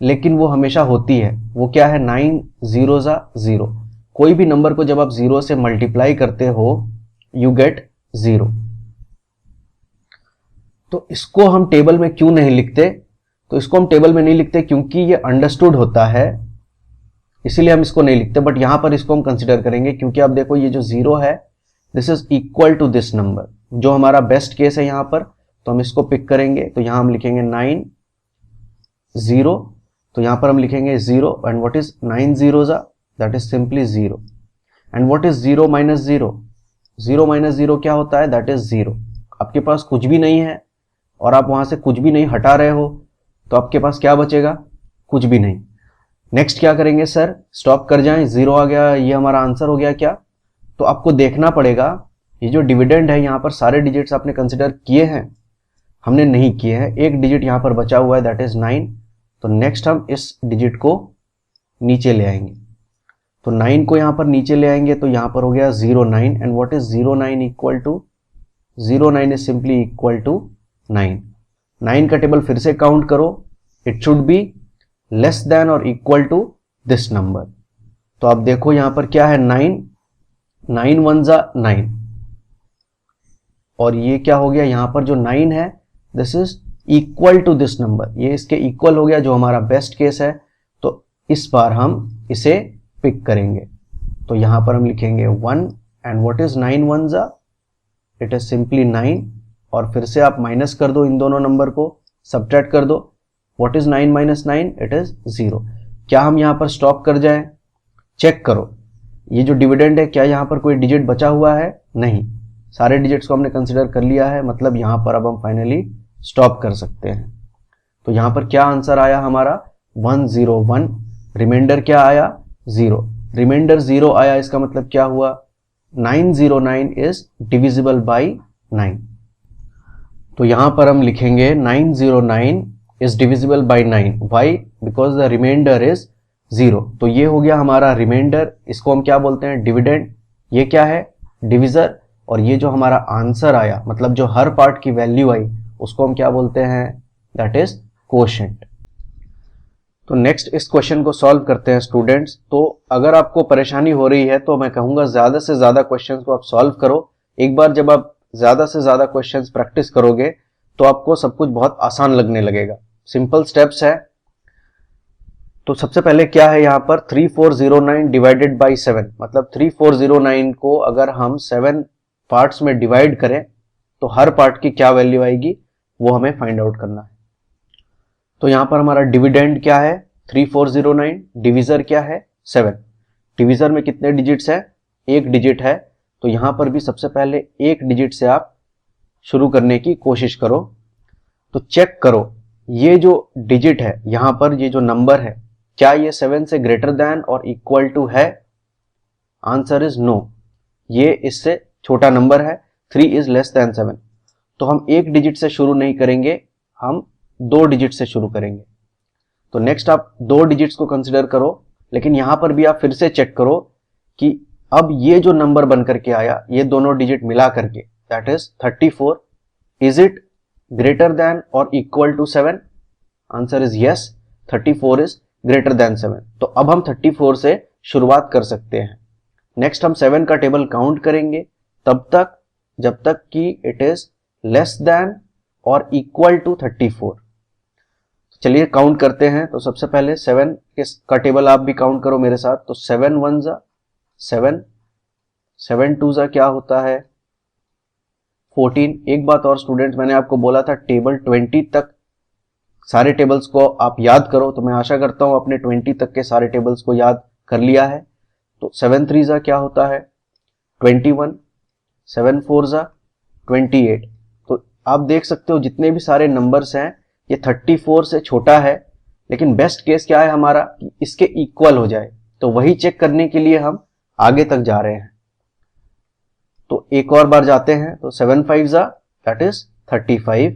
A: लेकिन वो हमेशा होती है। वो क्या है 9 0 ज़ा 0। कोई भी नंबर को जब आप 0 से मल्टीप्लाई करते हो यू गेट 0। तो इसको हम टेबल में क्यों नहीं लिखते, तो इसको हम टेबल में नहीं लिखते क्योंकि ये अंडरस्टूड होता है, इसीलिए हम इसको नहीं लिखते। बट यहां पर इसको हम कंसिडर करेंगे क्योंकि आप देखो ये जो 0 है this is equal to this number, जो हमारा बेस्ट केस है यहां पर। तो हम इसको पिक करेंगे। तो यहां हम लिखेंगे 9 0, तो यहां पर हम लिखेंगे 0 एंड व्हाट इज 9 0 ज़ा, that is simply 0 and what is 0 minus 0, 0 minus 0 क्या होता है, दैट इज 0। आपके पास कुछ भी नहीं है और आप वहां से कुछ भी नहीं हटा रहे हो तो आपके पास क्या बचेगा, कुछ भी नहीं। नेक्स्ट क्या करेंगे सर, स्टॉप कर जाएं, 0 आ गया, ये हमारा आंसर हो गया क्या? तो आपको देखना पड़ेगा ये जो डिविडेंड है यहाँ पर सारे डिजिट्स आपने कंसिडर किए हैं, हमने नहीं किए हैं, एक डिजिट यहाँ पर बचा हुआ है दैट इज 9। तो नेक्स्ट हम इस डिजिट को नीचे ले आएंगे, तो 9 को यहाँ पर नीचे ले आएंगे तो यहाँ पर हो गया 09 and what is 09 equal to, 09 is simply equal to 9। 9 का टेबल फिर से काउंट करो, it should be less than और इक्वल टू दिस नंबर। तो आप देखो यहां पर क्या है, 9, 9 1 जा 9 और ये क्या हो गया, यहां पर जो 9 है this is equal to this number, ये इसके इक्वल हो गया जो हमारा बेस्ट केस है। तो इस बार हम इसे पिक करेंगे, तो यहां पर हम लिखेंगे 1 एंड व्हाट इज 9 1 जा, इट इज सिंपली 9 और फिर से आप माइनस कर दो इन दोनों नंबर को, सब्ट्रैक्ट कर दो, what is 9 minus 9, it is 0। क्या हम यहां पर स्टॉप कर जाएं? चेक करो ये जो डिविडेंड है क्या यहां पर कोई डिजिट बचा हुआ है? नहीं, सारे डिजिट्स को हमने कंसिडर कर लिया है, मतलब यहां पर अब हम फाइनली स्टॉप कर सकते हैं। तो यहां पर क्या आंसर आया हमारा 101, रिमाइंडर क्या आया 0, रिमाइंडर 0 आया, इसका मतलब क्या हुआ 909 इज डिविजिबल बाई 9। तो यहां पर हम लिखेंगे 909 is divisible by 9, why, because the reminder is 0। तो ये हो गया हमारा रिमाइंडर, इसको हम क्या बोलते हैं डिविडेंड, ये क्या है डिविजर, और ये जो हमारा आंसर आया मतलब जो हर पार्ट की वैल्यू आई उसको हम क्या बोलते हैं, दैट इज कोशेंट। तो नेक्स्ट इस क्वेश्चन को सॉल्व करते हैं स्टूडेंट्स। तो अगर आपको परेशानी हो रही है तो मैं कहूंगा ज्यादा से ज्यादा क्वेश्चंस को आप सॉल्व करो। एक बार जब आप ज्यादा से ज्यादा क्वेश्चंस प्रैक्टिस करोगे तो आपको सब कुछ बहुत आसान लगने लगेगा। सिंपल स्टेप्स है। तो सबसे पहले क्या है यहाँ पर 3409 डिवाइडेड बाई 7, मतलब 3409 को अगर हम 7 पार्ट्स में डिवाइड करें तो हर पार्ट की क्या वैल्यू आएगी वो हमें फाइंड आउट करना है। तो यहां पर हमारा डिविडेंड क्या है 3409, डिविजर क्या है 7, डिविजर में कितने डिजिट्स है, एक डिजिट है। तो यहां पर भी सबसे पहले एक डिजिट से आप शुरू करने की कोशिश करो। तो चेक करो ये जो डिजिट है यहां पर ये जो नंबर है क्या ये 7 से ग्रेटर देन और इक्वल टू है, आंसर इज नो, ये इससे छोटा नंबर है, 3 इज लेस देन 7। तो हम एक डिजिट से शुरू नहीं करेंगे, हम 2 डिजिट से शुरू करेंगे। तो नेक्स्ट आप 2 डिजिट्स को कंसिडर करो, लेकिन यहां पर भी आप फिर से चेक करो कि अब ये जो नंबर बन करके आया ये दोनों डिजिट मिला करके that is 34, is it greater than और equal to 7, answer is yes, 34 is greater than 7। तो अब हम 34 से शुरुआत कर सकते हैं। नेक्स्ट हम 7 का टेबल काउंट करेंगे तब तक जब तक कि इट इज लेस देन और इक्वल टू 34। चलिए काउंट करते हैं। तो सबसे पहले 7 का टेबल आप भी काउंट करो मेरे साथ। तो 7 1 जा 7, 7 2 जा क्या होता है 14। एक बात और स्टूडेंट्स, मैंने आपको बोला था टेबल 20 तक सारे टेबल्स को आप याद करो, तो मैं आशा करता हूं अपने 20 तक के सारे टेबल्स को याद कर लिया है। तो 7 3 जा क्या होता है 21, 7 4 जा 28। तो आप देख सकते हो जितने भी सारे नंबर्स हैं ये 34 से छोटा है, लेकिन बेस्ट केस क्या है हमारा कि इसके इक्वल हो जाए। तो वही चेक करने के लिए हम आगे तक जा रहे हैं। तो एक और बार जाते हैं। तो 7 5 जा दैट इज 35।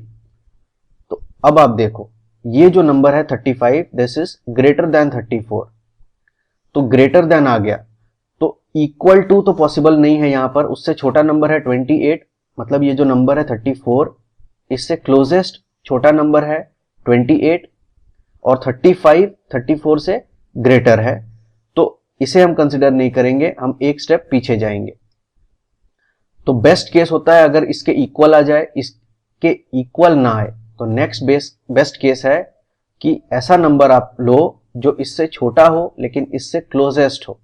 A: तो अब आप देखो ये जो नंबर है 35 दिस इज ग्रेटर देन 34। तो ग्रेटर देन आ गया, तो इक्वल टू तो पॉसिबल नहीं है यहां पर, उससे छोटा नंबर है 28, मतलब ये जो नंबर है 34 इससे क्लोजेस्ट छोटा नंबर है 28 और 35 34 से ग्रेटर है। तो इसे हम कंसिडर नहीं करेंगे, हम एक स्टेप पीछे जाएंगे। तो बेस्ट केस होता है अगर इसके इक्वल आ जाए, इसके इक्वल ना आए तो नेक्स्ट बेस्ट केस है कि ऐसा नंबर आप लो जो इससे छोटा हो लेकिन इससे क्लोजेस्ट हो।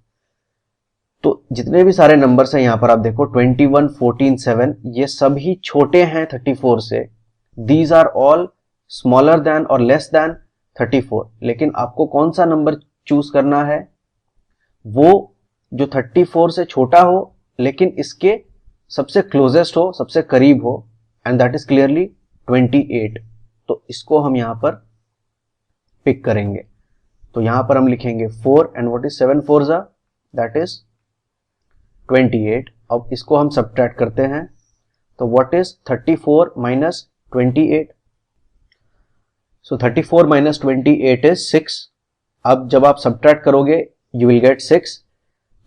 A: तो जितने भी सारे नंबर्स हैं यहां पर आप देखो 21 14 7 ये सभी छोटे हैं 34 से, these are all smaller than और लेस देन 34। लेकिन आपको कौन सा नंबर चूज करना है, वो जो 34 से छोटा हो लेकिन इसके सबसे क्लोजेस्ट हो, सबसे करीब हो, एंड दैट इज क्लियरली 28, तो इसको हम यहाँ पर पिक करेंगे। तो यहाँ पर हम लिखेंगे 4 एंड व्हाट इज 7 4 जा, दैट इज 28। अब इसको हम सब्ट्रैक्ट करते हैं, तो what is 34 minus 28, so 34 minus 28 is 6। अब जब आप सब्ट्रैक्ट करोगे यू विल गेट 6।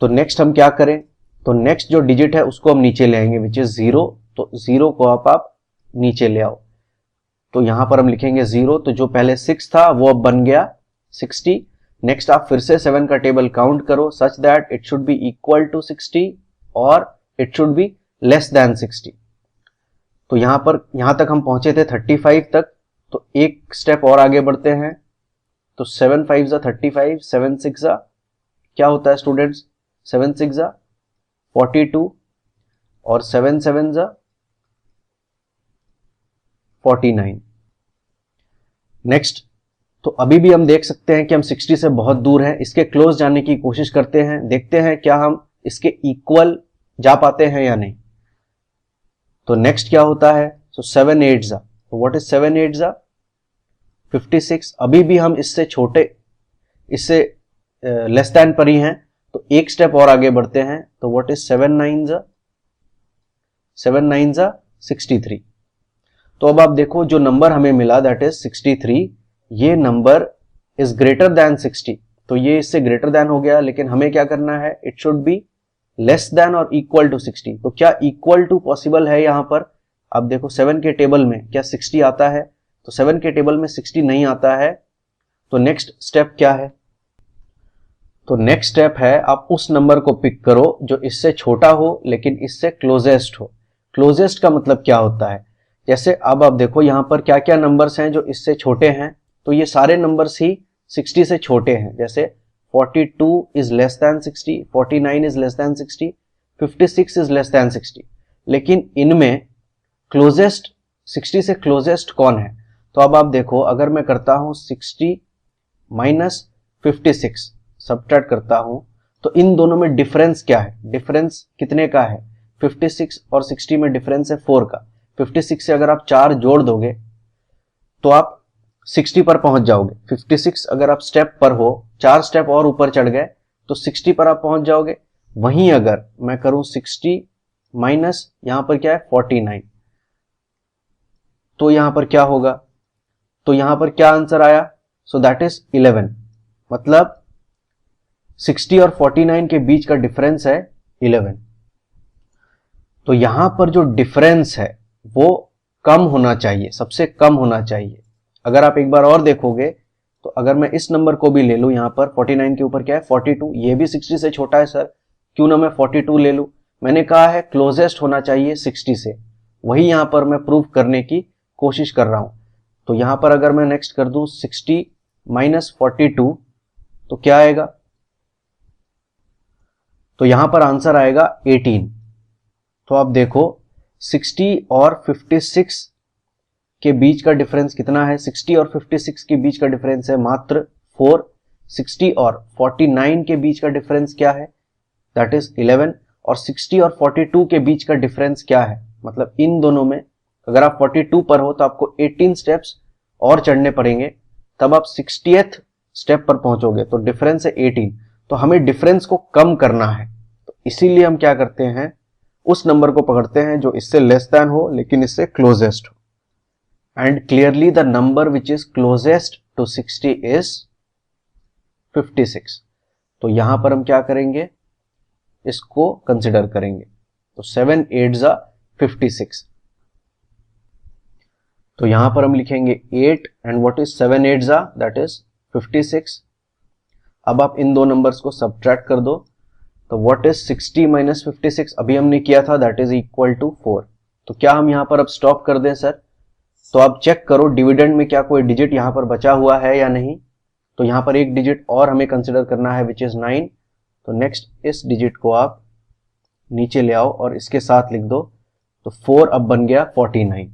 A: तो नेक्स्ट हम क्या करें, तो नेक्स्ट जो डिजिट है उसको हम नीचे ले आएंगे विच इज 0, तो 0 को आप नीचे ले आओ, तो यहां पर हम लिखेंगे 0, तो जो पहले 6 था वो अब बन गया 60। नेक्स्ट आप फिर से 7 का टेबल काउंट करो such that it should be equal to 60 और it should be less than 60। तो यहां तक हम पहुंचे थे 35 तक, तो एक स्टेप और आगे बढ़ते हैं। तो 7 5 जा 35, 7 6 जा क्या होता है स्टूडेंट्स, 7 6 जा 42 और 7 7 जा 49। नेक्स्ट, तो अभी भी हम देख सकते हैं कि हम 60 से बहुत दूर हैं, इसके क्लोज जाने की कोशिश करते हैं, देखते हैं क्या हम इसके इक्वल जा पाते हैं या नहीं। तो नेक्स्ट क्या होता है, सो 7 8 जा, तो व्हाट इज 7 8 जा 56। अभी भी हम इससे छोटे, इससे लेस देन पर ही हैं, तो एक स्टेप और आगे बढ़ते हैं, तो व्हाट इज 7 9 जा 63। तो अब आप देखो जो नंबर हमें मिला दैट इज 63, ये नंबर इज ग्रेटर देन 60, तो ये इससे ग्रेटर देन हो गया, लेकिन हमें क्या करना है, it should be less than और इक्वल टू 60। तो क्या इक्वल टू पॉसिबल है यहां पर, अब देखो 7 के टेबल में क्या 60 आता है, तो 7 के टेबल में 60 नहीं आता है। तो नेक्स्ट स्टेप क्या है, तो नेक्स्ट स्टेप है आप उस नंबर को पिक करो जो इससे छोटा हो लेकिन इससे क्लोजेस्ट हो। क्लोजेस्ट का मतलब क्या होता है, जैसे अब आप देखो यहां पर क्या क्या नंबर्स हैं जो इससे छोटे हैं, तो ये सारे नंबर्स ही 60 से छोटे हैं, जैसे 42 is less than 60, 49 is less than 60, 56 is less than 60। लेकिन इनमें क्लोजेस्ट 60 से क्लोजेस्ट कौन है, तो अब आप देखो अगर मैं करता हूं 60 माइनस 56 सब्ट्रैक्ट करता हूं, तो इन दोनों में डिफरेंस क्या है, डिफरेंस कितने का है, 56 और 60 में डिफरेंस है 4 का। 56 से अगर आप 4 जोड़ दोगे तो आप 60 पर पहुंच जाओगे। 56 अगर आप स्टेप पर हो, 4 स्टेप और ऊपर चढ़ गए तो 60 पर आप पहुंच जाओगे। वहीं अगर मैं करूं 60 माइनस यहां पर क्या है 49, तो यहां पर क्या होगा, तो यहां पर क्या आंसर आया, सो दैट इज 11। मतलब 60 और 49 के बीच का डिफरेंस है 11। तो यहां पर जो डिफरेंस है वो कम होना चाहिए, सबसे कम होना चाहिए। अगर आप एक बार और देखोगे तो अगर मैं इस नंबर को भी ले लूं, यहां पर 49 के ऊपर क्या है 42, ये भी 60 से छोटा है सर, क्यों ना मैं 42 ले लूं। मैंने कहा है क्लोजेस्ट होना चाहिए 60 से, वही यहां पर मैं प्रूव करने की कोशिश कर रहा हूं। तो यहां पर अगर मैं नेक्स्ट कर दूं 60 माइनस 42, तो क्या आएगा, तो यहां पर आंसर आएगा 18। तो आप देखो 60 और 56 के बीच का डिफरेंस कितना है, 60 और 56 के बीच का डिफरेंस है मात्र 4। 60 और 49 के बीच का डिफरेंस क्या है, दैट इज 11। और 60 और 42 के बीच का डिफरेंस क्या है, मतलब इन दोनों में अगर आप 42 पर हो तो आपको 18 स्टेप्स और चढ़ने पड़ेंगे, तब आप 60th स्टेप पर पहुंचोगे, तो डिफरेंस है 18। तो हमें डिफरेंस को कम करना है, तो इसीलिए हम क्या करते हैं, उस नंबर को पकड़ते हैं जो इससे लेस देन हो लेकिन इससे क्लोजेस्ट हो। And clearly the number which is closest to 60 is 56। तो यहां पर हम क्या करेंगे, इसको कंसिडर करेंगे, तो 7 8 जा 56। तो यहां पर हम लिखेंगे 8 एंड व्हाट इज 7 8 जा, दैट इज 56। अब आप इन दो नंबर्स को सब्ट्रैक्ट कर दो, तो व्हाट इज 60 माइनस 56 अभी हमने किया था, दैट इज इक्वल टू 4। तो क्या हम यहां पर अब स्टॉप कर दें सर, तो आप चेक करो डिविडेंड में क्या कोई डिजिट यहां पर बचा हुआ है या नहीं। तो यहां पर एक डिजिट और हमें कंसिडर करना है विच इज 9। तो नेक्स्ट इस डिजिट को आप नीचे ले आओ और इसके साथ लिख दो, तो 4 अब बन गया 49।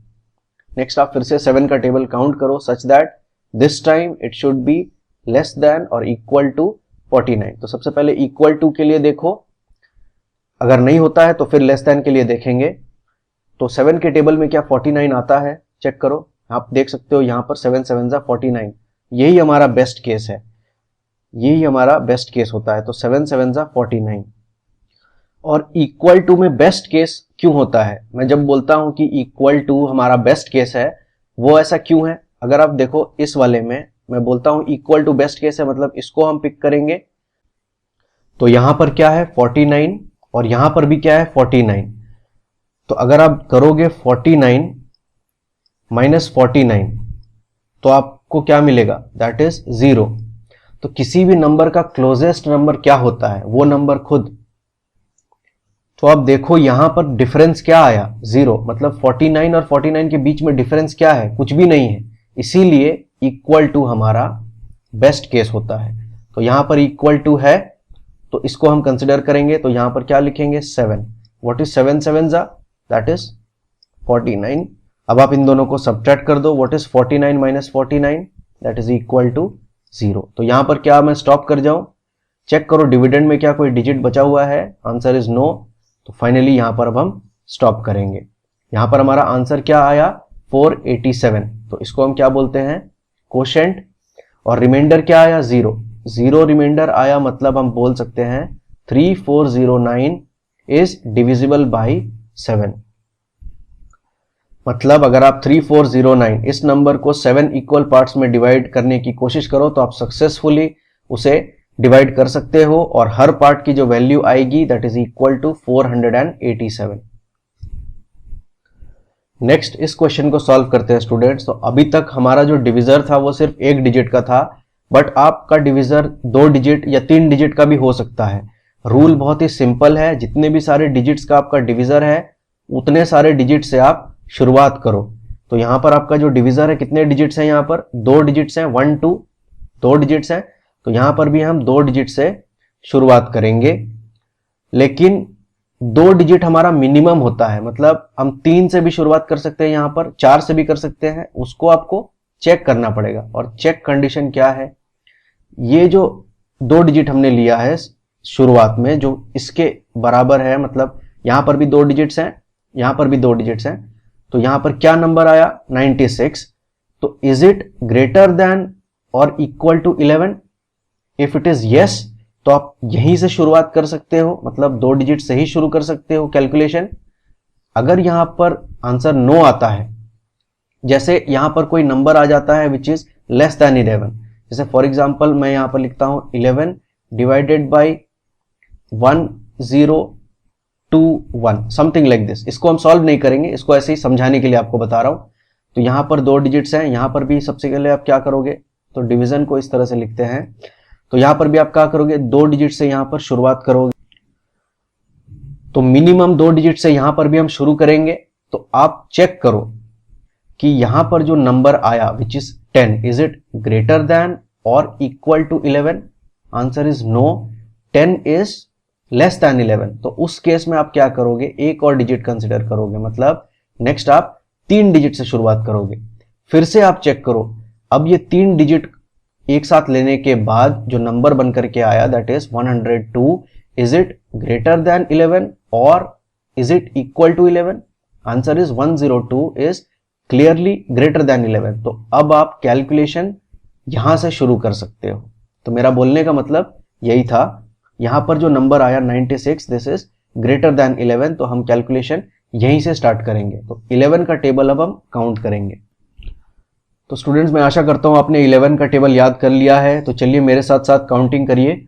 A: नेक्स्ट आप फिर से 7 का टेबल काउंट करो such that this time it should be less than और इक्वल टू 49। तो सबसे पहले इक्वल टू के लिए देखो, अगर नहीं होता है तो फिर लेस देन के लिए देखेंगे। तो 7 के टेबल में क्या 49 आता है, चेक करो, आप देख सकते हो यहाँ पर 7 7 49, यही हमारा बेस्ट केस है, यही हमारा बेस्ट केस होता है। तो 7 7 49। और इक्वल टू में बेस्ट केस क्यों होता है? मैं जब बोलता हूं कि इक्वल टू हमारा बेस्ट केस है, वो ऐसा क्यों है? अगर आप देखो इस वाले में मैं बोलता हूं इक्वल टू बेस्ट केस है, मतलब इसको हम पिक करेंगे तो यहां पर क्या है 49 और यहां पर भी क्या है 49। तो अगर आप करोगे 49 माइनस 49 तो आपको क्या मिलेगा? That is 0। तो किसी भी नंबर का क्लोजेस्ट नंबर क्या होता है? वो नंबर खुद। तो आप देखो यहां पर डिफरेंस क्या आया? 0। मतलब 49 और 49 के बीच में डिफरेंस क्या है? कुछ भी नहीं है। इसीलिए इक्वल टू हमारा बेस्ट केस होता है। तो यहां पर इक्वल टू है तो इसको हम कंसिडर करेंगे। तो यहां पर क्या लिखेंगे? 7। What is 7 7 that is 49। अब आप इन दोनों को सब्ट्रैक्ट कर दो। What is 49 minus 49? That is equal to 0। तो यहां पर क्या मैं स्टॉप कर जाऊं? चेक करो डिविडेंड में क्या कोई डिजिट बचा हुआ है? Answer is no. तो फाइनली यहां पर अब हम स्टॉप करेंगे। यहां पर हमारा आंसर क्या आया? 487। तो इसको हम क्या बोलते हैं? कोशेंट। और रिमाइंडर क्या आया? 0। 0 रिमाइंडर आया, मतलब हम बोल सकते हैं 3409 इज डिविजिबल बाई 7। मतलब अगर आप 3409 इस नंबर को 7 इक्वल पार्ट्स में डिवाइड करने की कोशिश करो तो आप सक्सेसफुली उसे डिवाइड कर सकते हो और हर पार्ट की जो वैल्यू आएगी that is equal to 487। Next इस क्वेश्चन को सॉल्व करते हैं स्टूडेंट्स। तो अभी तक हमारा जो डिविजर था वो सिर्फ 1 डिजिट का था, बट आपका डिविजर 2 डिजिट या 3 डिजिट का भी हो सकता है। रूल बहुत ही सिंपल है, जितने भी सारे डिजिट्स का आपका डिविजर है उतने सारे डिजिट से आप शुरुआत करो। तो यहां पर आपका जो डिविजर है कितने डिजिट्स हैं? यहां पर 2 डिजिट्स हैं, 1 2 2 डिजिट्स हैं। तो यहां पर भी हम 2 डिजिट से शुरुआत करेंगे, लेकिन 2 डिजिट हमारा मिनिमम होता है। मतलब हम 3 से भी शुरुआत कर सकते हैं, यहां पर 4 से भी कर सकते हैं, उसको आपको चेक करना पड़ेगा। और चेक कंडीशन क्या है? ये जो 2 डिजिट हमने लिया है शुरुआत में जो इसके बराबर है, मतलब यहां पर भी 2 डिजिट्स हैं, यहां पर भी 2 डिजिट्स हैं, तो यहां पर क्या नंबर आया? 96। तो इज इट ग्रेटर देन और equal to 11? If it is yes तो आप यहीं से शुरुआत कर सकते हो, मतलब 2 डिजिट से ही शुरू कर सकते हो कैलकुलेशन। अगर यहां पर आंसर नो आता है, जैसे यहां पर कोई नंबर आ जाता है विच इज लेस देन 11, जैसे फॉर एग्जांपल मैं यहां पर लिखता हूं 11 divided by 1021 something like this. इसको हम सॉल्व नहीं करेंगे, इसको ऐसे ही समझाने के लिए आपको बता रहा हूं। तो यहां पर 2 डिजिट्स हैं, यहां पर भी सबसे पहले आप क्या करोगे? तो डिवीजन को इस तरह से लिखते हैं। तो यहां पर भी आप क्या करोगे? 2 डिजिट से यहां पर शुरुआत करोगे। तो मिनिमम 2 डिजिट से यहां पर भी हम शुरू करेंगे। तो आप चेक करो कि यहां पर जो नंबर आया which is 10, is it greater than और equal to 11? Answer is no, 10 is less than 11। तो उस केस में आप क्या करोगे? एक और डिजिट कंसिडर करोगे, मतलब नेक्स्ट आप 3 डिजिट से शुरुआत करोगे। फिर से आप चेक करो, अब ये 3 डिजिट एक साथ लेने के बाद जो नंबर बनकर के आया that is 102, is it greater than 11 और is it equal to 11? Answer is 102 is clearly greater than 11। तो अब आप कैलकुलेशन यहां से शुरू कर सकते हो। तो मेरा बोलने का मतलब यही था, यहां पर जो नंबर आया 96 दिस इज ग्रेटर देन 11, तो हम कैलकुलेशन यहीं से स्टार्ट करेंगे। तो 11 का टेबल अब हम काउंट करेंगे। तो स्टूडेंट्स मैं आशा करता हूं आपने 11 का टेबल याद कर लिया है। तो चलिए मेरे साथ साथ काउंटिंग करिए।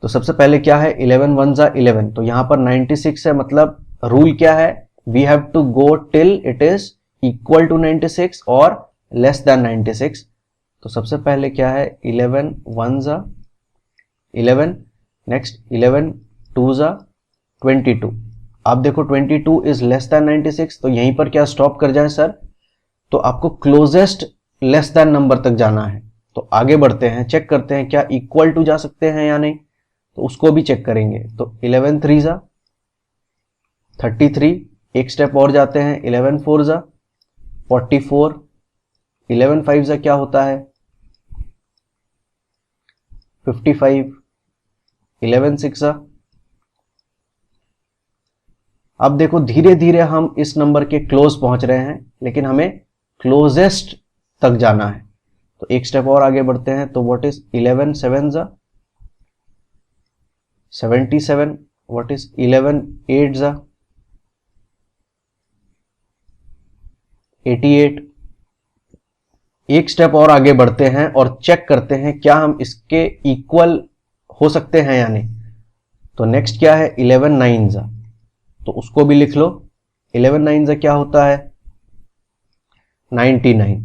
A: तो सबसे पहले क्या है? 11 1 जा 11। तो यहां पर 96 है, मतलब रूल क्या है? We have to go till it is equal to 96 और लेस देन 96। तो सबसे पहले क्या है? 11 1 जा 11, नेक्स्ट 11 2 जा 22। आप देखो 22 इज लेस देन 96, तो यहीं पर क्या स्टॉप कर जाए सर? तो आपको क्लोजेस्ट लेस देन नंबर तक जाना है। तो आगे बढ़ते हैं, चेक करते हैं क्या इक्वल टू जा सकते हैं या नहीं, तो उसको भी चेक करेंगे। तो 11 3 जा 33, एक स्टेप और जाते हैं, 11 4 जा 44, 11 5 जा क्या होता है? 55, 11 6 जा। अब देखो धीरे धीरे हम इस नंबर के क्लोज पहुंच रहे हैं, लेकिन हमें क्लोजेस्ट तक जाना है। तो एक स्टेप और आगे बढ़ते हैं। तो व्हाट इज 11 7 जा 77, व्हाट इज 11 8 जा 88। एक स्टेप और आगे बढ़ते हैं और चेक करते हैं क्या हम इसके इक्वल हो सकते हैं या नहीं। तो नेक्स्ट क्या है 11 9 जा, तो उसको भी लिख लो। 11 9 जा क्या होता है 99।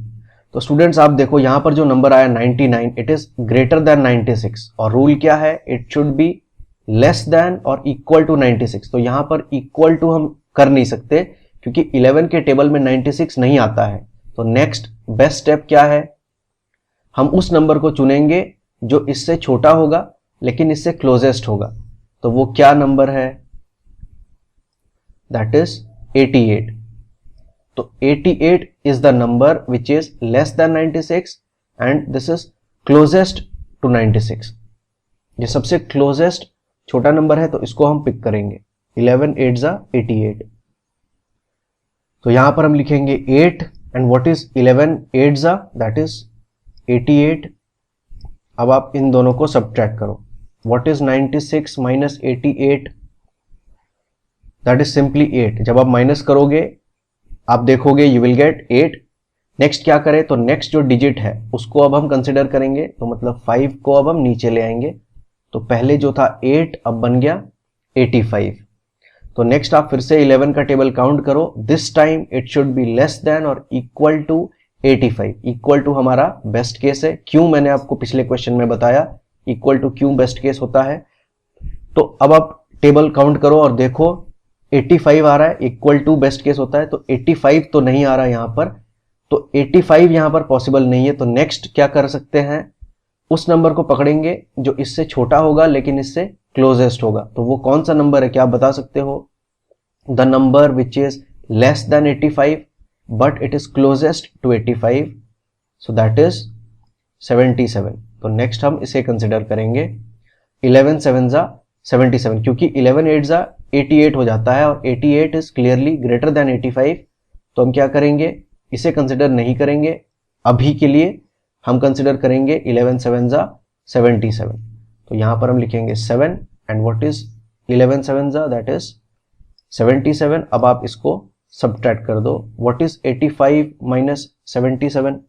A: तो स्टूडेंट्स आप देखो यहां पर जो नंबर आया 99, इट इज ग्रेटर देन 96 और रूल क्या है, it should be less than और इक्वल टू 96। तो यहां पर इक्वल टू हम कर नहीं सकते क्योंकि 11 के टेबल में 96 नहीं आता है। तो नेक्स्ट बेस्ट स्टेप क्या है, हम उस नंबर को चुनेंगे जो इससे छोटा होगा लेकिन इससे क्लोजेस्ट होगा। तो वो क्या नंबर है, दैट इज 88। तो 88 is the number which is less than 96 and this is closest to 96। ये सबसे क्लोजेस्ट छोटा नंबर है तो इसको हम पिक करेंगे। 11 8 जा 88। तो यहां पर हम लिखेंगे 8 एंड व्हाट इज 11 8 जा दैट इज 88। अब आप इन दोनों को सब्ट्रैक्ट करो। What is 96 minus 88, that is simply 8। जब आप माइनस करोगे आप देखोगे यू विल गेट 8। नेक्स्ट क्या करें, तो नेक्स्ट जो डिजिट है उसको अब हम कंसिडर करेंगे। तो मतलब 5 को अब हम नीचे ले आएंगे। तो पहले जो था 8 अब बन गया 85। तो नेक्स्ट आप फिर से 11 का टेबल काउंट करो। This time it should be less than और इक्वल टू 85। इक्वल टू हमारा बेस्ट केस है। क्यों, मैंने आपको पिछले क्वेश्चन में बताया इक्वल टू क्यों बेस्ट केस होता है। तो अब आप टेबल काउंट करो और देखो 85 आ रहा है, इक्वल टू बेस्ट केस होता है। तो 85 तो नहीं आ रहा यहां पर, तो 85 यहां पर पॉसिबल नहीं है। तो नेक्स्ट क्या कर सकते हैं, उस नंबर को पकड़ेंगे जो इससे छोटा होगा लेकिन इससे क्लोजेस्ट होगा। तो वो कौन सा नंबर है, क्या आप बता सकते हो। The number which is less than 85 but it is closest to 85, so that is 77। तो नेक्स्ट हम इसे कंसिडर करेंगे। 11 7 जा 77, क्योंकि 11 8 जा 88 हो जाता है और 88 इज क्लियरली ग्रेटर देन 85। तो हम क्या करेंगे, इसे कंसिडर नहीं करेंगे अभी के लिए। हम कंसिडर करेंगे 11 7 जा 77। तो यहां पर हम लिखेंगे 7 एंड व्हाट इज 11 7 जा दैट इज 77। अब आप इसको सब्ट्रैक्ट कर दो। What is 85 minus 77,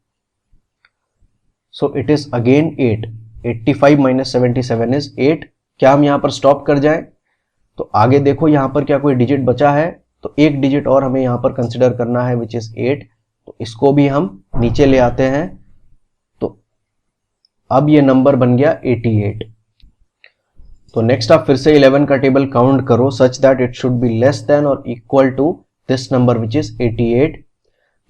A: so it is again 8। 85 minus 77 is 8। क्या हम यहां पर स्टॉप कर जाएं, तो आगे देखो यहां पर क्या कोई डिजिट बचा है, तो एक डिजिट और हमें यहां पर कंसिडर करना है विच इज 8। तो इसको भी हम नीचे ले आते हैं। तो अब ये नंबर बन गया 88। तो नेक्स्ट आप फिर से 11 का टेबल काउंट करो such that it should be less than और equal to this number which is 88।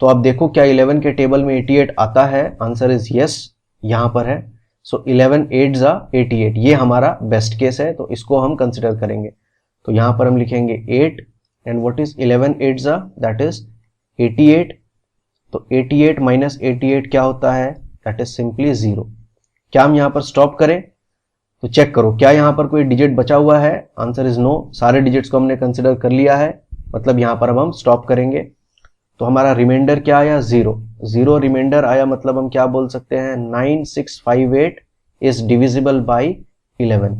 A: तो आप देखो क्या 11 के टेबल में 88 आता है, आंसर इज यस, यहां पर है। सो 11 8 जा 88, ये हमारा बेस्ट केस है तो इसको हम कंसिडर करेंगे। तो यहां पर हम लिखेंगे 8 एंड व्हाट इज 11 8 जा दैट इज 88। तो 88 माइनस 88 क्या होता है, दैट इज सिंपली 0। क्या हम यहां पर स्टॉप करें, तो चेक करो क्या यहां पर कोई डिजिट बचा हुआ है, आंसर इज नो। सारे डिजिट्स को हमने कंसिडर कर लिया है, मतलब यहां पर अब हम स्टॉप करेंगे। तो हमारा रिमाइंडर क्या आया, 0 रिमाइंडर आया। मतलब हम क्या बोल सकते हैं, 9658 इज डिविजिबल बाई 11।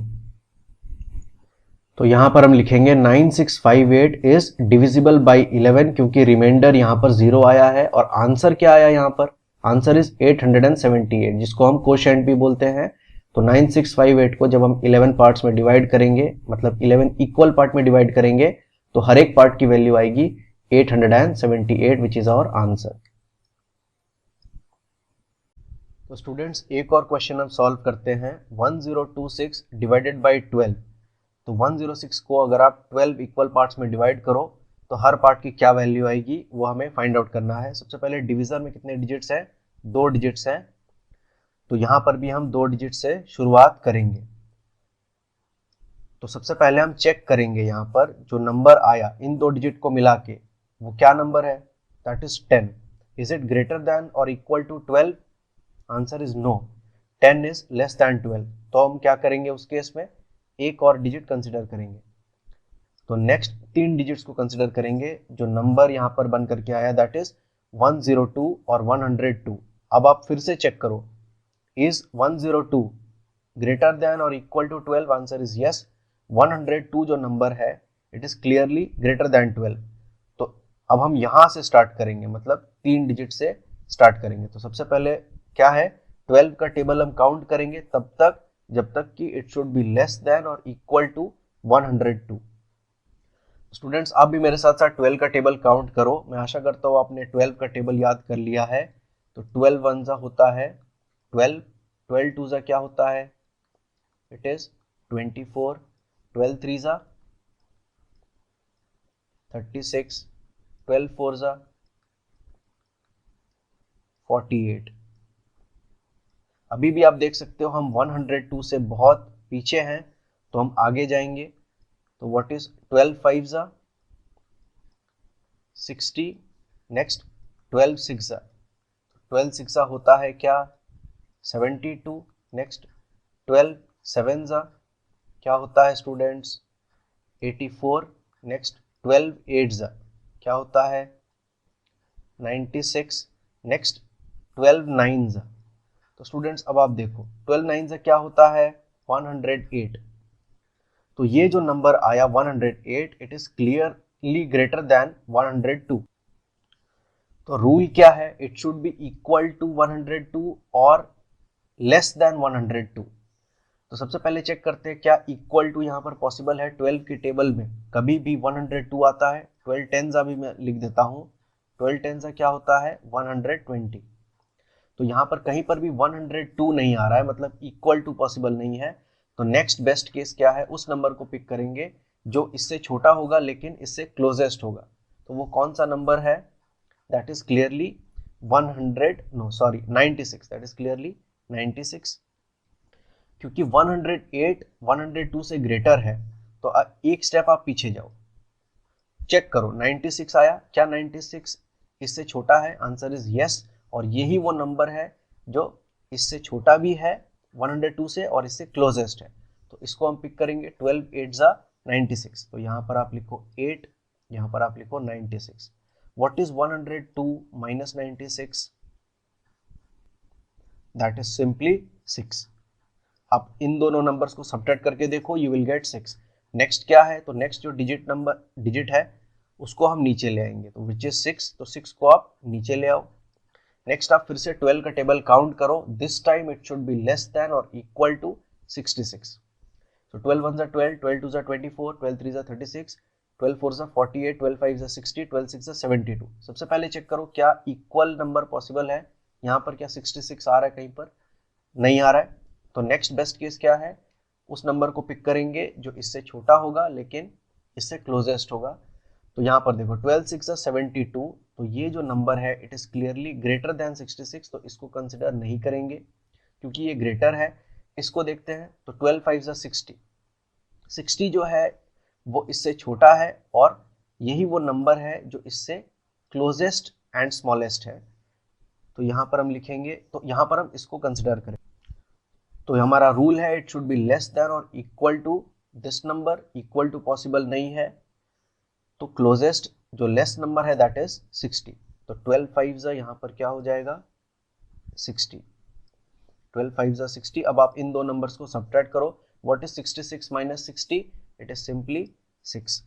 A: तो यहां पर हम लिखेंगे 9658 इज डिविजिबल बाई 11, क्योंकि रिमाइंडर यहां पर 0 आया है। और आंसर क्या आया यहां पर, आंसर इज 878, जिसको हम कोशेंट भी बोलते हैं। तो 9658 को जब हम 11 पार्ट्स में डिवाइड करेंगे, मतलब 11 इक्वल पार्ट में डिवाइड करेंगे, तो हर एक पार्ट की वैल्यू आएगी 878 विच इज आवर आंसर। तो स्टूडेंट्स एक और क्वेश्चन हम सॉल्व करते हैं। 1026 डिवाइडेड बाई 12। तो 106 को अगर आप 12 इक्वल पार्ट्स में डिवाइड करो तो हर पार्ट की क्या वैल्यू आएगी वो हमें फाइंड आउट करना है। सबसे पहले डिवीजर में कितने डिजिट्स हैं, 2 डिजिट्स हैं। तो यहां पर भी हम 2 डिजिट से शुरुआत करेंगे। तो सबसे पहले हम चेक करेंगे यहां पर जो नंबर आया इन 2 डिजिट को मिला के वो क्या नंबर है, that is 10। Is it greater than और equal to 12, answer is no, 10 is less than 12। तो हम क्या करेंगे उस केस में, एक और डिजिट कंसिडर करेंगे। तो नेक्स्ट 3 डिजिट्स को कंसिडर करेंगे। जो नंबर यहां पर बन करके आया दैट इज 102 और 102। अब आप फिर से चेक करो, इज 102 ग्रेटर देन और equal to 12? Answer is yes. 102 जो नंबर है it is clearly greater than 12। तो अब हम यहां से स्टार्ट करेंगे, मतलब 3 डिजिट से स्टार्ट करेंगे। तो सबसे पहले क्या है, 12 का टेबल हम काउंट करेंगे तब तक जब तक कि it should be less than और इक्वल टू 102। स्टूडेंट्स आप भी मेरे साथ साथ 12 का टेबल काउंट करो। मैं आशा करता हूँ आपने 12 का टेबल याद कर लिया है। तो 12 वन जा होता है 12, 12 टू जा क्या होता है, इट इज 24, 12 थ्री जा 36, 12 फोर जा 48। अभी भी आप देख सकते हो हम 102 से बहुत पीछे हैं, तो हम आगे जाएंगे। तो व्हाट इज 12 फाइव जा 60, नेक्स्ट 12 सिक्स जा, 12 सिक्स जा होता है क्या 72, नेक्स्ट 12 सेवन जा क्या होता है स्टूडेंट्स 84, नेक्स्ट 12 एट जा क्या होता है 96, नेक्स्ट 12 नाइन जा। तो स्टूडेंट्स अब आप देखो 12 नाइन जा क्या होता है 108। तो ये जो नंबर आया 108 it is clearly greater than 102। तो रूल क्या है, it should be equal to 102 और लेस देन 102। तो सबसे पहले चेक करते हैं क्या इक्वल टू यहाँ पर पॉसिबल है। 12 की टेबल में कभी भी 102 आता है। 12 टेंजा भी मैं लिख देता हूँ, 12 टेंजा क्या होता है 120। तो यहाँ पर कहीं पर भी 102 नहीं आ रहा है, मतलब इक्वल टू पॉसिबल नहीं है। तो नेक्स्ट बेस्ट केस क्या है, उस नंबर को पिक करेंगे जो इससे छोटा होगा लेकिन इससे क्लोजेस्ट होगा। तो वो कौन सा नंबर है, that is clearly 96, that is clearly 96। क्योंकि 108 102 से ग्रेटर है तो एक स्टेप आप पीछे जाओ, चेक करो 96 आया क्या, 96 इससे छोटा है, आंसर इज यस। और यही वो नंबर है जो इससे छोटा भी है 102 से और इससे क्लोजेस्ट है। तो इसको हम पिक करेंगे 12 8 जा 96। तो यहाँ पर आप लिखो 8, यहाँ पर आप लिखो 96। What is 102 minus 96? That is simply 6। आप इन दोनों नंबर्स को सब्ट्रैक्ट करके देखो, यू विल गेट 6। नेक्स्ट क्या है, तो नेक्स्ट जो डिजिट है उसको हम नीचे ले आएंगे, तो विच इज 6। तो 6 को आप नीचे ले आओ। नेक्स्ट आप फिर से 12 का टेबल काउंट करो, this time it should be less than और इक्वल टू 66। तो 12 वन जा 12, 12 टू जा 24, 12 थ्री जा 36, 12 फोर जा 48, 12 फाइव जा 60, 12 सिक्स जा 72। सबसे पहले चेक करो क्या इक्वल नंबर पॉसिबल है। यहाँ पर क्या 66 आ रहा है, कहीं पर नहीं आ रहा है। तो नेक्स्ट बेस्ट केस क्या है, उस नंबर को पिक करेंगे जो इससे छोटा होगा लेकिन इससे क्लोजेस्ट होगा। तो यहाँ पर देखो 12 सिक्स 72। तो ये जो नंबर है it is clearly greater then 66। तो इसको कंसिडर नहीं करेंगे क्योंकि ये ग्रेटर है। इसको देखते हैं, तो 12 फाइव 60, 60 जो है वो इससे छोटा है और यही वो नंबर है जो इससे क्लोजेस्ट एंड स्मॉलेस्ट है। तो यहाँ पर हम लिखेंगे, तो यहाँ पर हम इसको कंसिडर करें। तो हमारा रूल है it should be less than और equal to this number, equal to possible नहीं है। तो क्लोजेस्ट जो लेस नंबर है दैट इज 60। तो 12 फाइव जा यहाँ पर क्या हो जाएगा 60, 12 फाइव जा 60। अब आप इन दो नंबर्स को सब्ट्रैक्ट करो, what is 66 minus 60? It is simply 6।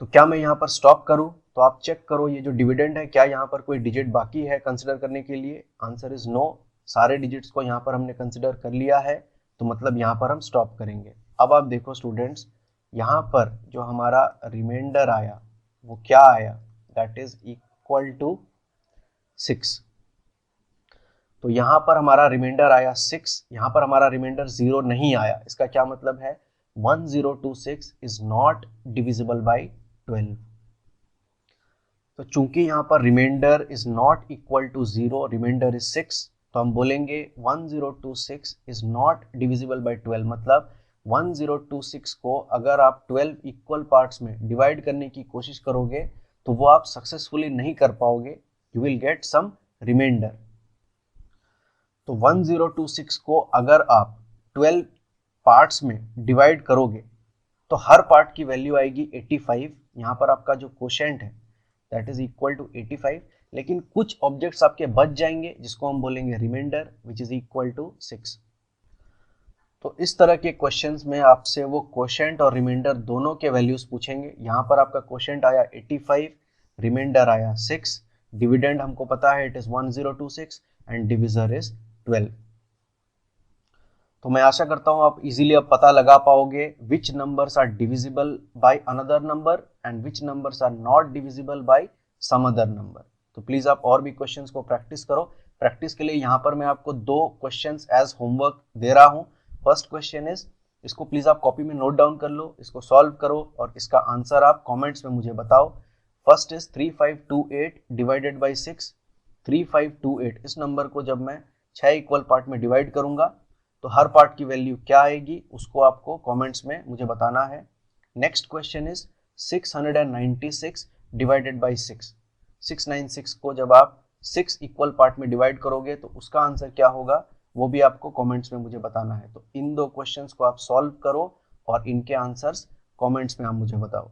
A: तो क्या मैं यहाँ पर स्टॉप करूं? तो आप चेक करो ये जो डिविडेंड है क्या यहाँ पर कोई डिजिट बाकी है कंसिडर करने के लिए, आंसर इज नो। सारे डिजिट्स को यहाँ पर हमने कंसिडर कर लिया है, तो मतलब यहाँ पर हम स्टॉप करेंगे। अब आप देखो स्टूडेंट्स, यहाँ पर जो हमारा रिमाइंडर आया वो क्या आया, दैट इज इक्वल टू 6। तो यहाँ पर हमारा रिमाइंडर आया 6, यहाँ पर हमारा रिमाइंडर 0 नहीं आया। इसका क्या मतलब है, 1026 इज नॉट डिविजिबल बाई 12। तो चूंकि यहाँ पर remainder is not equal to 0, remainder is 6, तो हम बोलेंगे 1026 इज नॉट डिविजिबल बाई 12। मतलब 1026 को अगर आप 12 इक्वल पार्ट्स में डिवाइड करने की कोशिश करोगे तो वो आप सक्सेसफुली नहीं कर पाओगे, you will get some reminder. तो 1026 को अगर आप 12 पार्ट्स में डिवाइड करोगे तो हर पार्ट की वैल्यू आएगी 85। यहाँ पर आपका जो कोशेंट है दैट इज इक्वल टू 85, लेकिन कुछ ऑब्जेक्ट्स आपके बच जाएंगे जिसको हम बोलेंगे remainder which is equal to 6। तो इस तरह के क्वेश्चंस में आपसे वो क्वोशेंट और रिमाइंडर दोनों के वैल्यूज पूछेंगे। यहाँ पर आपका क्वोशेंट आया 85, रिमाइंडर आया 6, डिविडेंड हमको पता है it is 1026 and divisor is 12। तो मैं आशा करता हूं आप इजीली अब पता लगा पाओगे which numbers are divisible by another number and which numbers are not divisible by some other number. तो प्लीज आप और भी क्वेश्चंस को प्रैक्टिस करो। प्रैक्टिस के लिए यहाँ पर मैं आपको 2 क्वेश्चंस एज होमवर्क दे रहा हूँ। फर्स्ट क्वेश्चन इज, इसको प्लीज आप कॉपी में नोट डाउन कर लो, इसको सॉल्व करो और इसका आंसर आप कॉमेंट्स में मुझे बताओ। First is 3528 divided by 6। 3528 इस नंबर को जब मैं 6 इक्वल पार्ट में डिवाइड करूंगा तो हर पार्ट की वैल्यू क्या आएगी उसको आपको कमेंट्स में मुझे बताना है। Next question is 696 divided by 6। 696 को जब आप 6 इक्वल पार्ट में डिवाइड करोगे तो उसका आंसर क्या होगा वो भी आपको कमेंट्स में मुझे बताना है। तो इन 2 क्वेश्चंस को आप सॉल्व करो और इनके आंसर्स कमेंट्स में आप मुझे बताओ।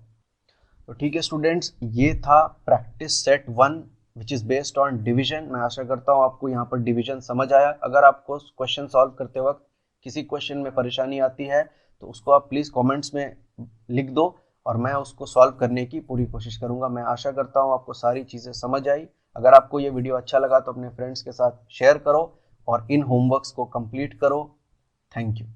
A: तो ठीक है स्टूडेंट्स, ये था practice set 1 which is based on division. मैं आशा करता हूँ आपको यहाँ पर डिवीजन समझ आया। अगर आपको क्वेश्चन सॉल्व करते वक्त किसी क्वेश्चन में परेशानी आती है तो उसको आप प्लीज कमेंट्स में लिख दो और मैं उसको सॉल्व करने की पूरी कोशिश करूंगा। मैं आशा करता हूँ आपको सारी चीजें समझ आई। अगर आपको ये वीडियो अच्छा लगा तो अपने फ्रेंड्स के साथ शेयर करो और इन होमवर्क्स को कंप्लीट करो। Thank you.